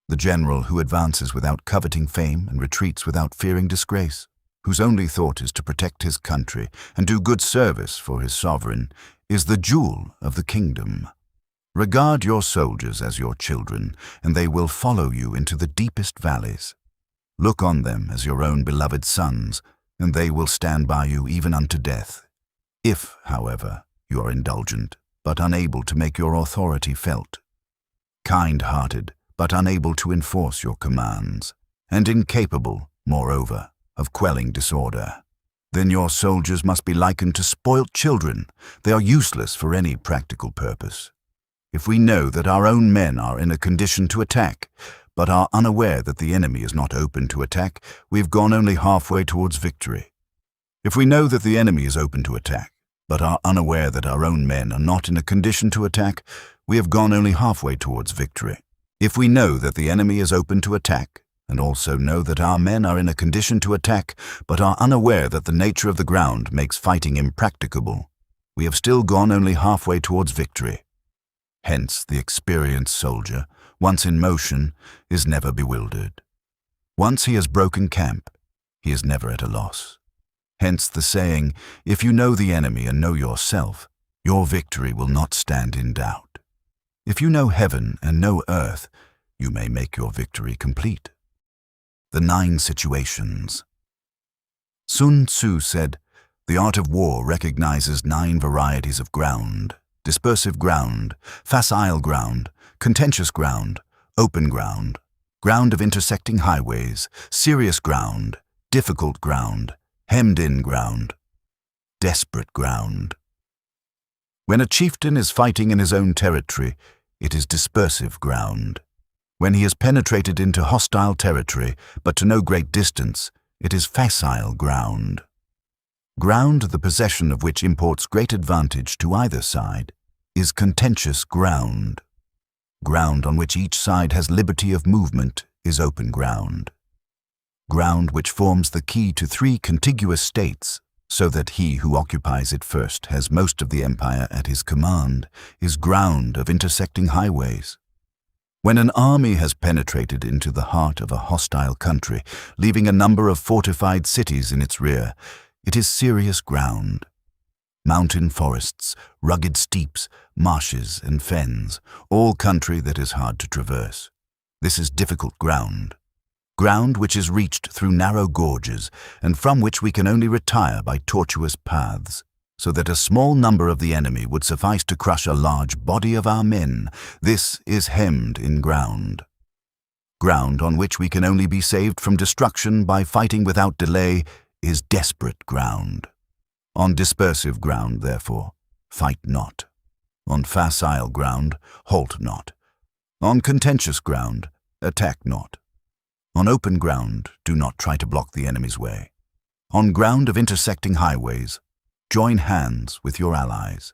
The general who advances without coveting fame and retreats without fearing disgrace, whose only thought is to protect his country and do good service for his sovereign, is the jewel of the kingdom. Regard your soldiers as your children, and they will follow you into the deepest valleys. Look on them as your own beloved sons, and they will stand by you even unto death. If, however, you are indulgent, but unable to make your authority felt, kind-hearted, but unable to enforce your commands, and incapable, moreover, of quelling disorder, then your soldiers must be likened to spoilt children. They are useless for any practical purpose. If we know that our own men are in a condition to attack, but are unaware that the enemy is not open to attack, we've gone only halfway towards victory. If we know that the enemy is open to attack, but are unaware that our own men are not in a condition to attack, we have gone only halfway towards victory. If we know that the enemy is open to attack, and also know that our men are in a condition to attack, but are unaware that the nature of the ground makes fighting impracticable, we have still gone only halfway towards victory. Hence, the experienced soldier, once in motion, is never bewildered. Once he has broken camp, he is never at a loss. Hence the saying, if you know the enemy and know yourself, your victory will not stand in doubt. If you know heaven and know earth, you may make your victory complete. The 9 situations. Sun Tzu said, the art of war recognizes 9 varieties of ground: dispersive ground, facile ground, contentious ground, open ground, ground of intersecting highways, serious ground, difficult ground, hemmed-in ground, desperate ground. When a chieftain is fighting in his own territory, it is dispersive ground. When he has penetrated into hostile territory, but to no great distance, it is facile ground. Ground the possession of which imports great advantage to either side is contentious ground. Ground on which each side has liberty of movement is open ground. Ground which forms the key to 3 contiguous states, so that he who occupies it first has most of the empire at his command, is ground of intersecting highways. When an army has penetrated into the heart of a hostile country, leaving a number of fortified cities in its rear, it is serious ground. Mountain forests, rugged steeps, marshes and fens, all country that is hard to traverse. This is difficult ground. Ground which is reached through narrow gorges, and from which we can only retire by tortuous paths, so that a small number of the enemy would suffice to crush a large body of our men. This is hemmed-in ground. Ground on which we can only be saved from destruction by fighting without delay is desperate ground. On dispersive ground, therefore, fight not. On facile ground, halt not. On contentious ground, attack not. On open ground, do not try to block the enemy's way. On ground of intersecting highways, join hands with your allies.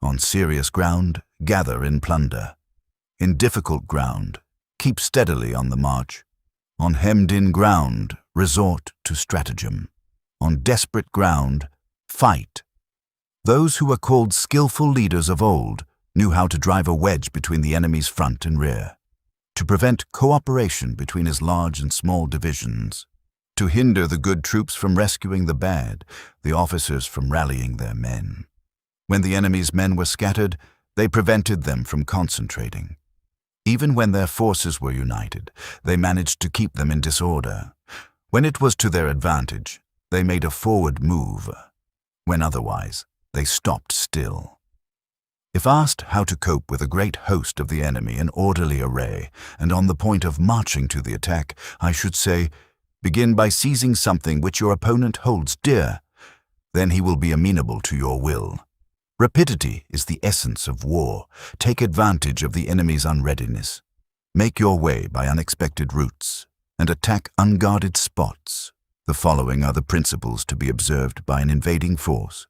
On serious ground, gather in plunder. In difficult ground, keep steadily on the march. On hemmed-in ground, resort to stratagem. On desperate ground, fight. Those who were called skillful leaders of old knew how to drive a wedge between the enemy's front and rear, to prevent cooperation between his large and small divisions, to hinder the good troops from rescuing the bad, the officers from rallying their men. When the enemy's men were scattered, they prevented them from concentrating. Even when their forces were united, they managed to keep them in disorder. When it was to their advantage, they made a forward move. When otherwise, they stopped still. If asked how to cope with a great host of the enemy in orderly array and on the point of marching to the attack, I should say, begin by seizing something which your opponent holds dear. Then he will be amenable to your will. Rapidity is the essence of war. Take advantage of the enemy's unreadiness. Make your way by unexpected routes and attack unguarded spots. The following are the principles to be observed by an invading force.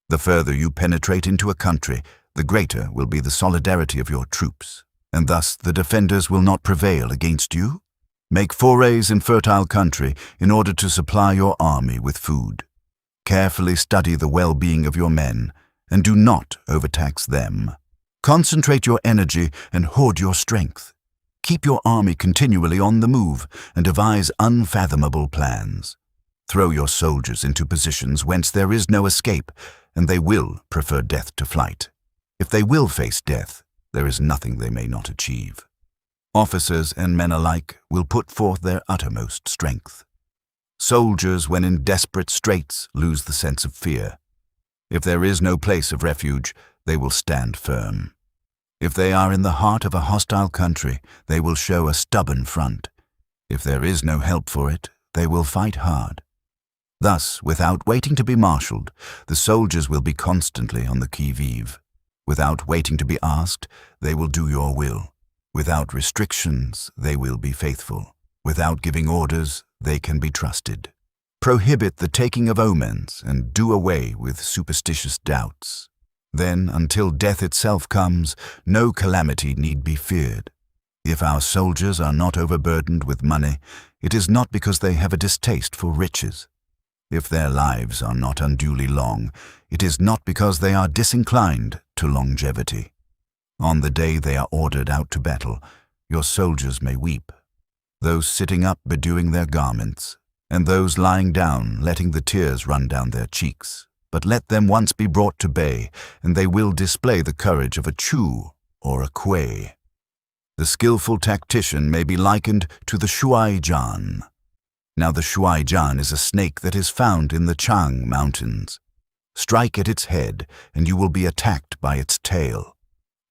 The further you penetrate into a country, the greater will be the solidarity of your troops, and thus the defenders will not prevail against you. Make forays in fertile country in order to supply your army with food. Carefully study the well-being of your men, and do not overtax them. Concentrate your energy and hoard your strength. Keep your army continually on the move and devise unfathomable plans. Throw your soldiers into positions whence there is no escape, and they will prefer death to flight. If they will face death, there is nothing they may not achieve. Officers and men alike will put forth their uttermost strength. Soldiers, when in desperate straits, lose the sense of fear. If there is no place of refuge, they will stand firm. If they are in the heart of a hostile country, they will show a stubborn front. If there is no help for it, they will fight hard. Thus, without waiting to be marshaled, the soldiers will be constantly on the qui-vive. Without waiting to be asked, they will do your will. Without restrictions, they will be faithful. Without giving orders, they can be trusted. Prohibit the taking of omens and do away with superstitious doubts. Then, until death itself comes, no calamity need be feared. If our soldiers are not overburdened with money, it is not because they have a distaste for riches. If their lives are not unduly long, it is not because they are disinclined to longevity. On the day they are ordered out to battle, your soldiers may weep, those sitting up bedewing their garments, and those lying down letting the tears run down their cheeks. But let them once be brought to bay, and they will display the courage of a Chu or a Kuei. The skillful tactician may be likened to the Shuai-jan. Now the Shuai-jan is a snake that is found in the Chang Mountains. Strike at its head, and you will be attacked by its tail.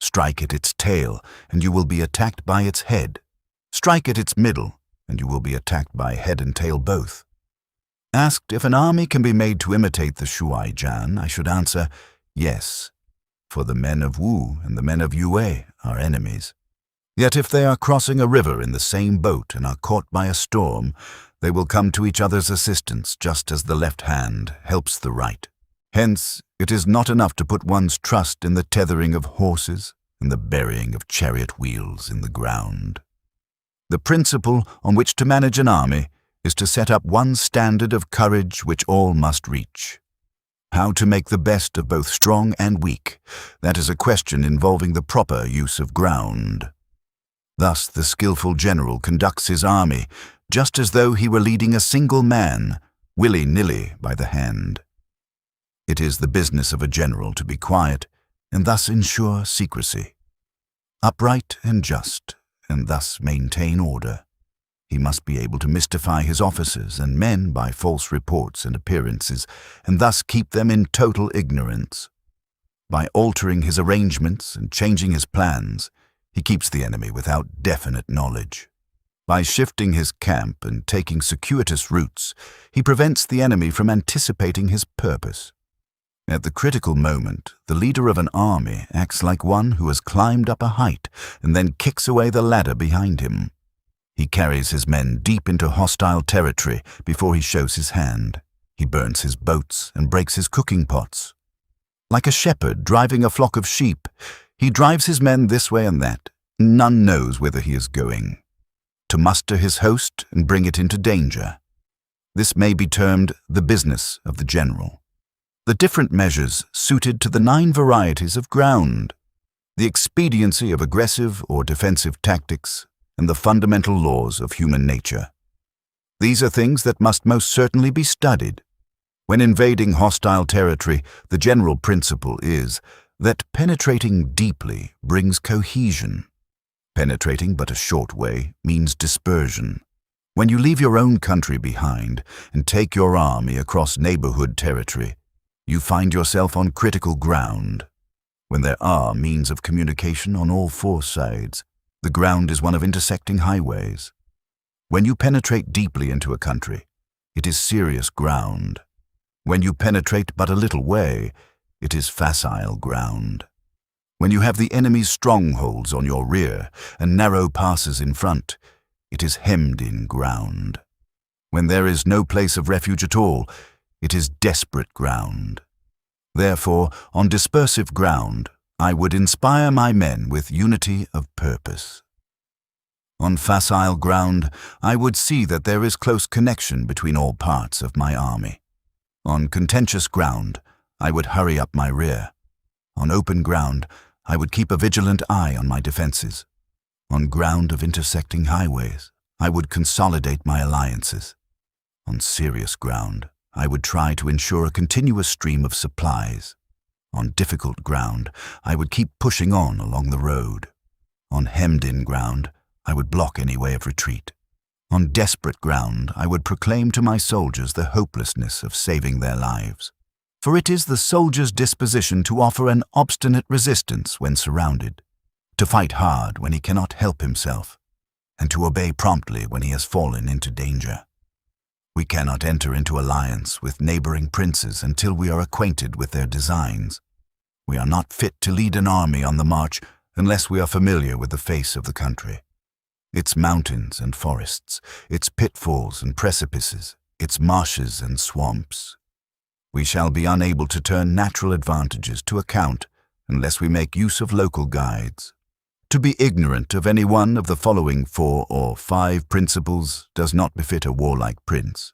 Strike at its tail, and you will be attacked by its head. Strike at its middle, and you will be attacked by head and tail both. Asked if an army can be made to imitate the Shuai-jan, I should answer, yes, for the men of Wu and the men of Yue are enemies. Yet if they are crossing a river in the same boat and are caught by a storm, they will come to each other's assistance just as the left hand helps the right. Hence, it is not enough to put one's trust in the tethering of horses and the burying of chariot wheels in the ground. The principle on which to manage an army is to set up one standard of courage which all must reach. How to make the best of both strong and weak, that is a question involving the proper use of ground. Thus the skillful general conducts his army just as though he were leading a single man, willy-nilly by the hand. It is the business of a general to be quiet and thus ensure secrecy, upright and just, and thus maintain order. He must be able to mystify his officers and men by false reports and appearances, and thus keep them in total ignorance. By altering his arrangements and changing his plans, he keeps the enemy without definite knowledge. By shifting his camp and taking circuitous routes, he prevents the enemy from anticipating his purpose. At the critical moment, the leader of an army acts like one who has climbed up a height and then kicks away the ladder behind him. He carries his men deep into hostile territory before he shows his hand. He burns his boats and breaks his cooking pots. Like a shepherd driving a flock of sheep, he drives his men this way and that. None knows whither he is going. To muster his host and bring it into danger. This may be termed the business of the general. The different measures suited to the 9 varieties of ground, the expediency of aggressive or defensive tactics, and the fundamental laws of human nature. These are things that must most certainly be studied. When invading hostile territory, the general principle is that penetrating deeply brings cohesion. Penetrating but a short way means dispersion. When you leave your own country behind and take your army across neighborhood territory, you find yourself on critical ground. When there are means of communication on all 4 sides, the ground is one of intersecting highways. When you penetrate deeply into a country, it is serious ground. When you penetrate but a little way, it is facile ground. When you have the enemy's strongholds on your rear and narrow passes in front, it is hemmed-in ground. When there is no place of refuge at all, it is desperate ground. Therefore, on dispersive ground, I would inspire my men with unity of purpose. On facile ground, I would see that there is close connection between all parts of my army. On contentious ground, I would hurry up my rear. On open ground, I would keep a vigilant eye on my defenses. On ground of intersecting highways, I would consolidate my alliances. On serious ground, I would try to ensure a continuous stream of supplies. On difficult ground, I would keep pushing on along the road. On hemmed-in ground, I would block any way of retreat. On desperate ground, I would proclaim to my soldiers the hopelessness of saving their lives. For it is the soldier's disposition to offer an obstinate resistance when surrounded, to fight hard when he cannot help himself, and to obey promptly when he has fallen into danger. We cannot enter into alliance with neighboring princes until we are acquainted with their designs. We are not fit to lead an army on the march unless we are familiar with the face of the country. Its mountains and forests, its pitfalls and precipices, its marshes and swamps. We shall be unable to turn natural advantages to account unless we make use of local guides. To be ignorant of any one of the following 4 or 5 principles does not befit a warlike prince.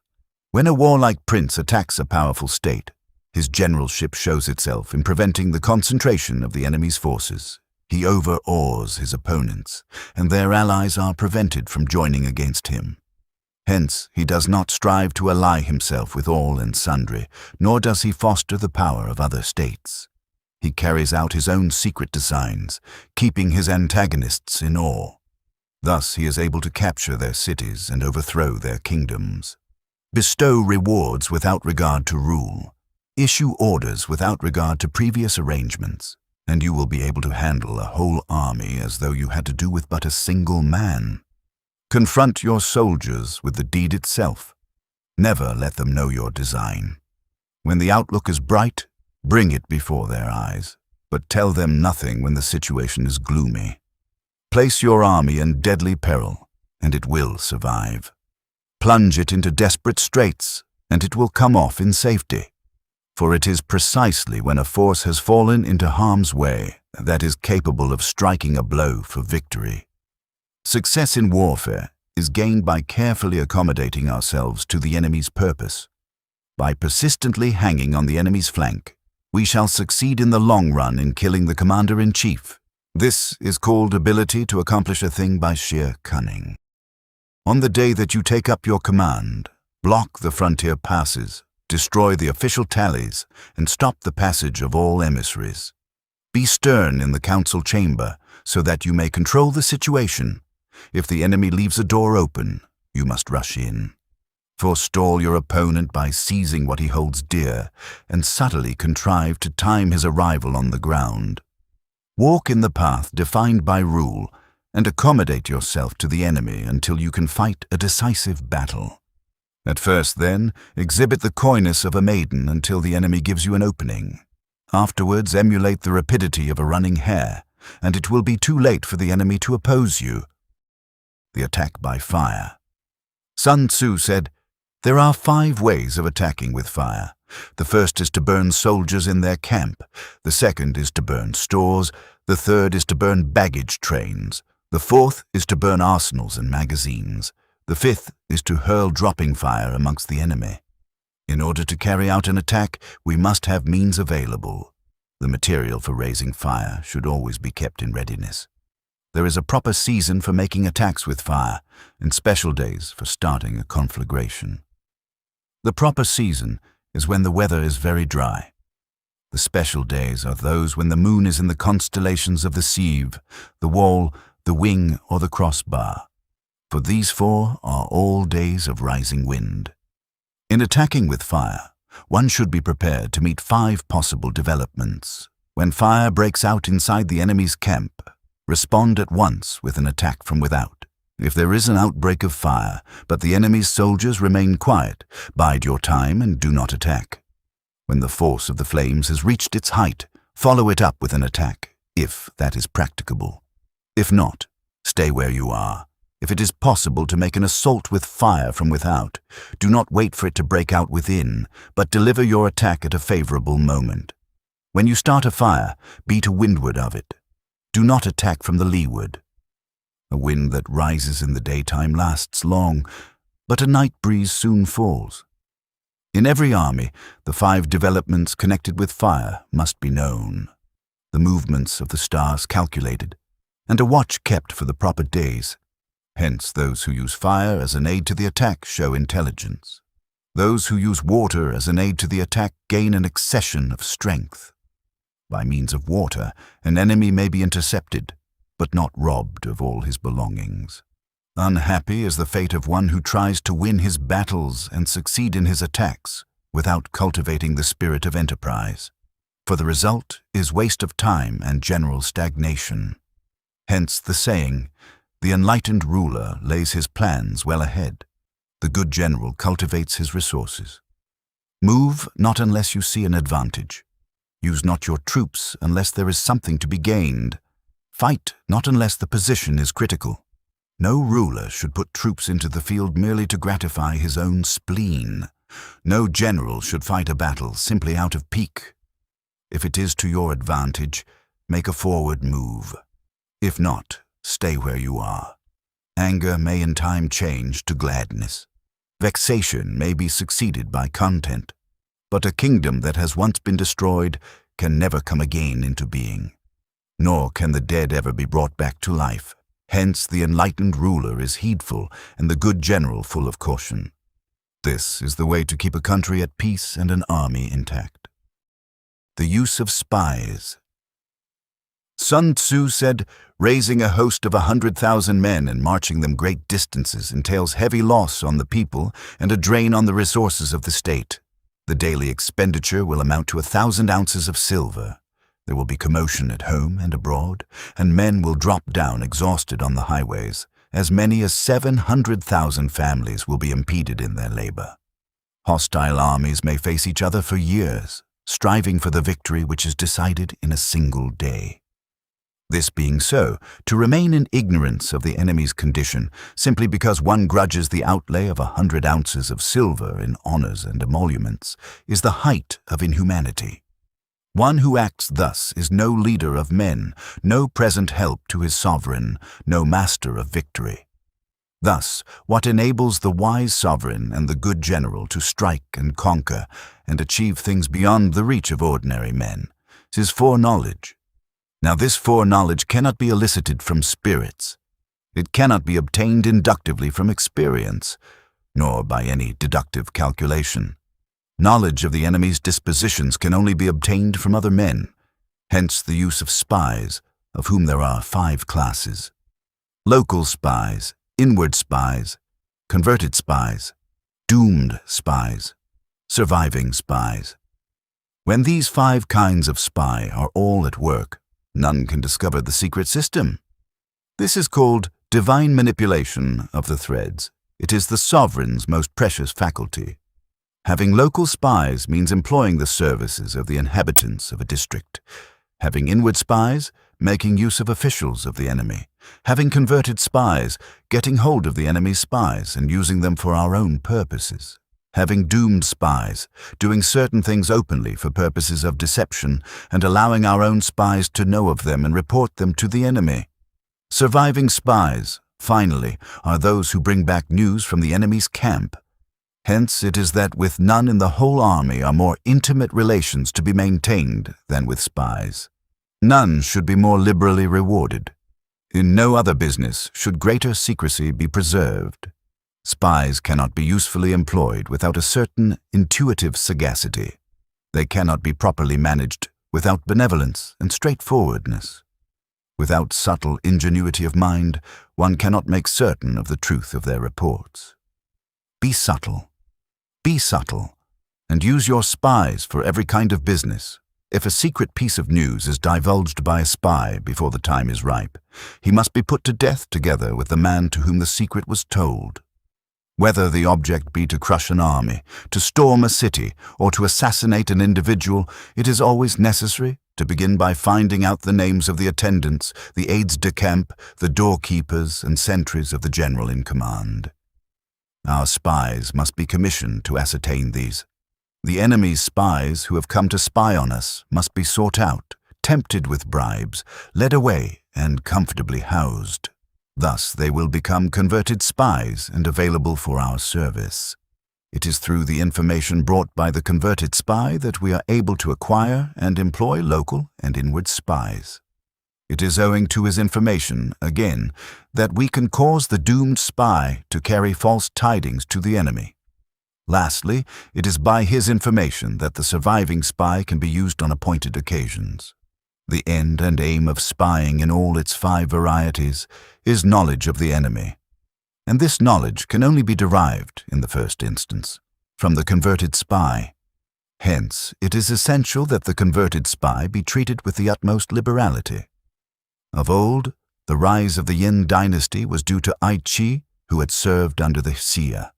When a warlike prince attacks a powerful state, his generalship shows itself in preventing the concentration of the enemy's forces. He overawes his opponents, and their allies are prevented from joining against him. Hence, he does not strive to ally himself with all and sundry, nor does he foster the power of other states. He carries out his own secret designs, keeping his antagonists in awe. Thus he is able to capture their cities and overthrow their kingdoms. Bestow rewards without regard to rule. Issue orders without regard to previous arrangements. And you will be able to handle a whole army as though you had to do with but a single man. Confront your soldiers with the deed itself. Never let them know your design. When the outlook is bright, bring it before their eyes, but tell them nothing when the situation is gloomy. Place your army in deadly peril, and it will survive. Plunge it into desperate straits, and it will come off in safety. For it is precisely when a force has fallen into harm's way that is capable of striking a blow for victory. Success in warfare is gained by carefully accommodating ourselves to the enemy's purpose. By persistently hanging on the enemy's flank, we shall succeed in the long run in killing the commander-in-chief. This is called ability to accomplish a thing by sheer cunning. On the day that you take up your command, block the frontier passes, destroy the official tallies, and stop the passage of all emissaries. Be stern in the council chamber so that you may control the situation. If the enemy leaves a door open, you must rush in. Forestall your opponent by seizing what he holds dear, and subtly contrive to time his arrival on the ground. Walk in the path defined by rule, and accommodate yourself to the enemy until you can fight a decisive battle. At first, then, exhibit the coyness of a maiden until the enemy gives you an opening. Afterwards, emulate the rapidity of a running hare, and it will be too late for the enemy to oppose you. The attack by fire. Sun Tzu said, "There are 5 ways of attacking with fire. The first is to burn soldiers in their camp. The second is to burn stores. The third is to burn baggage trains. The fourth is to burn arsenals and magazines. The fifth is to hurl dropping fire amongst the enemy. In order to carry out an attack, we must have means available. The material for raising fire should always be kept in readiness. There is a proper season for making attacks with fire, and special days for starting a conflagration. The proper season is when the weather is very dry. The special days are those when the moon is in the constellations of the sieve, the wall, the wing, or the crossbar. For these 4 are all days of rising wind. In attacking with fire, one should be prepared to meet 5 possible developments. When fire breaks out inside the enemy's camp, respond at once with an attack from without. If there is an outbreak of fire, but the enemy's soldiers remain quiet, bide your time and do not attack. When the force of the flames has reached its height, follow it up with an attack, if that is practicable. If not, stay where you are. If it is possible to make an assault with fire from without, do not wait for it to break out within, but deliver your attack at a favorable moment. When you start a fire, be to windward of it. Do not attack from the leeward. A wind that rises in the daytime lasts long, but a night breeze soon falls. In every army, the 5 developments connected with fire must be known, the movements of the stars calculated, and a watch kept for the proper days. Hence, those who use fire as an aid to the attack show intelligence. Those who use water as an aid to the attack gain an accession of strength. By means of water, an enemy may be intercepted, but not robbed of all his belongings. Unhappy is the fate of one who tries to win his battles and succeed in his attacks without cultivating the spirit of enterprise, for the result is waste of time and general stagnation. Hence the saying, "The enlightened ruler lays his plans well ahead. The good general cultivates his resources." Move not unless you see an advantage. Use not your troops unless there is something to be gained. Fight not unless the position is critical. No ruler should put troops into the field merely to gratify his own spleen. No general should fight a battle simply out of pique. If it is to your advantage, make a forward move. If not, stay where you are. Anger may in time change to gladness. Vexation may be succeeded by content. But a kingdom that has once been destroyed can never come again into being. Nor can the dead ever be brought back to life. Hence the enlightened ruler is heedful and the good general full of caution. This is the way to keep a country at peace and an army intact. The use of spies. Sun Tzu said, "Raising a host of 100,000 men and marching them great distances entails heavy loss on the people and a drain on the resources of the state. The daily expenditure will amount to 1,000 ounces of silver. There will be commotion at home and abroad, and men will drop down exhausted on the highways. As many as 700,000 families will be impeded in their labor. Hostile armies may face each other for years, striving for the victory which is decided in a single day. This being so, to remain in ignorance of the enemy's condition, simply because one grudges the outlay of 100 ounces of silver in honors and emoluments, is the height of inhumanity. One who acts thus is no leader of men, no present help to his sovereign, no master of victory. Thus, what enables the wise sovereign and the good general to strike and conquer and achieve things beyond the reach of ordinary men is foreknowledge. Now this foreknowledge cannot be elicited from spirits. It cannot be obtained inductively from experience, nor by any deductive calculation. Knowledge of the enemy's dispositions can only be obtained from other men. Hence the use of spies, of whom there are 5 classes. Local spies, inward spies, converted spies, doomed spies, surviving spies. When these 5 kinds of spy are all at work, none can discover the secret system. This is called divine manipulation of the threads. It is the sovereign's most precious faculty. Having local spies means employing the services of the inhabitants of a district. Having inward spies, making use of officials of the enemy. Having converted spies, getting hold of the enemy's spies and using them for our own purposes. Having doomed spies, doing certain things openly for purposes of deception and allowing our own spies to know of them and report them to the enemy. Surviving spies, finally, are those who bring back news from the enemy's camp. Hence it is that with none in the whole army are more intimate relations to be maintained than with spies. None should be more liberally rewarded. In no other business should greater secrecy be preserved. Spies cannot be usefully employed without a certain intuitive sagacity. They cannot be properly managed without benevolence and straightforwardness. Without subtle ingenuity of mind, one cannot make certain of the truth of their reports. Be subtle, and use your spies for every kind of business. If a secret piece of news is divulged by a spy before the time is ripe, he must be put to death together with the man to whom the secret was told. Whether the object be to crush an army, to storm a city, or to assassinate an individual, it is always necessary to begin by finding out the names of the attendants, the aides-de-camp, the doorkeepers and sentries of the general in command. Our spies must be commissioned to ascertain these. The enemy's spies who have come to spy on us must be sought out, tempted with bribes, led away, and comfortably housed. Thus, they will become converted spies and available for our service. It is through the information brought by the converted spy that we are able to acquire and employ local and inward spies. It is owing to his information, again, that we can cause the doomed spy to carry false tidings to the enemy. Lastly, it is by his information that the surviving spy can be used on appointed occasions. The end and aim of spying in all its 5 varieties is knowledge of the enemy. And this knowledge can only be derived, in the first instance, from the converted spy. Hence, it is essential that the converted spy be treated with the utmost liberality. Of old, the rise of the Yin dynasty was due to Ai Qi, who had served under the Xia.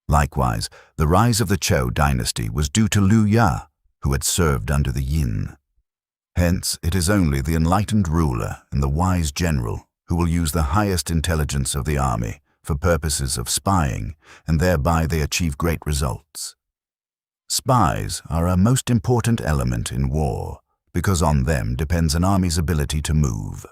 Likewise, the rise of the Zhou dynasty was due to Liu Ya, who had served under the Yin. Hence, it is only the enlightened ruler and the wise general who will use the highest intelligence of the army for purposes of spying, and thereby they achieve great results. Spies are a most important element in war, because on them depends an army's ability to move.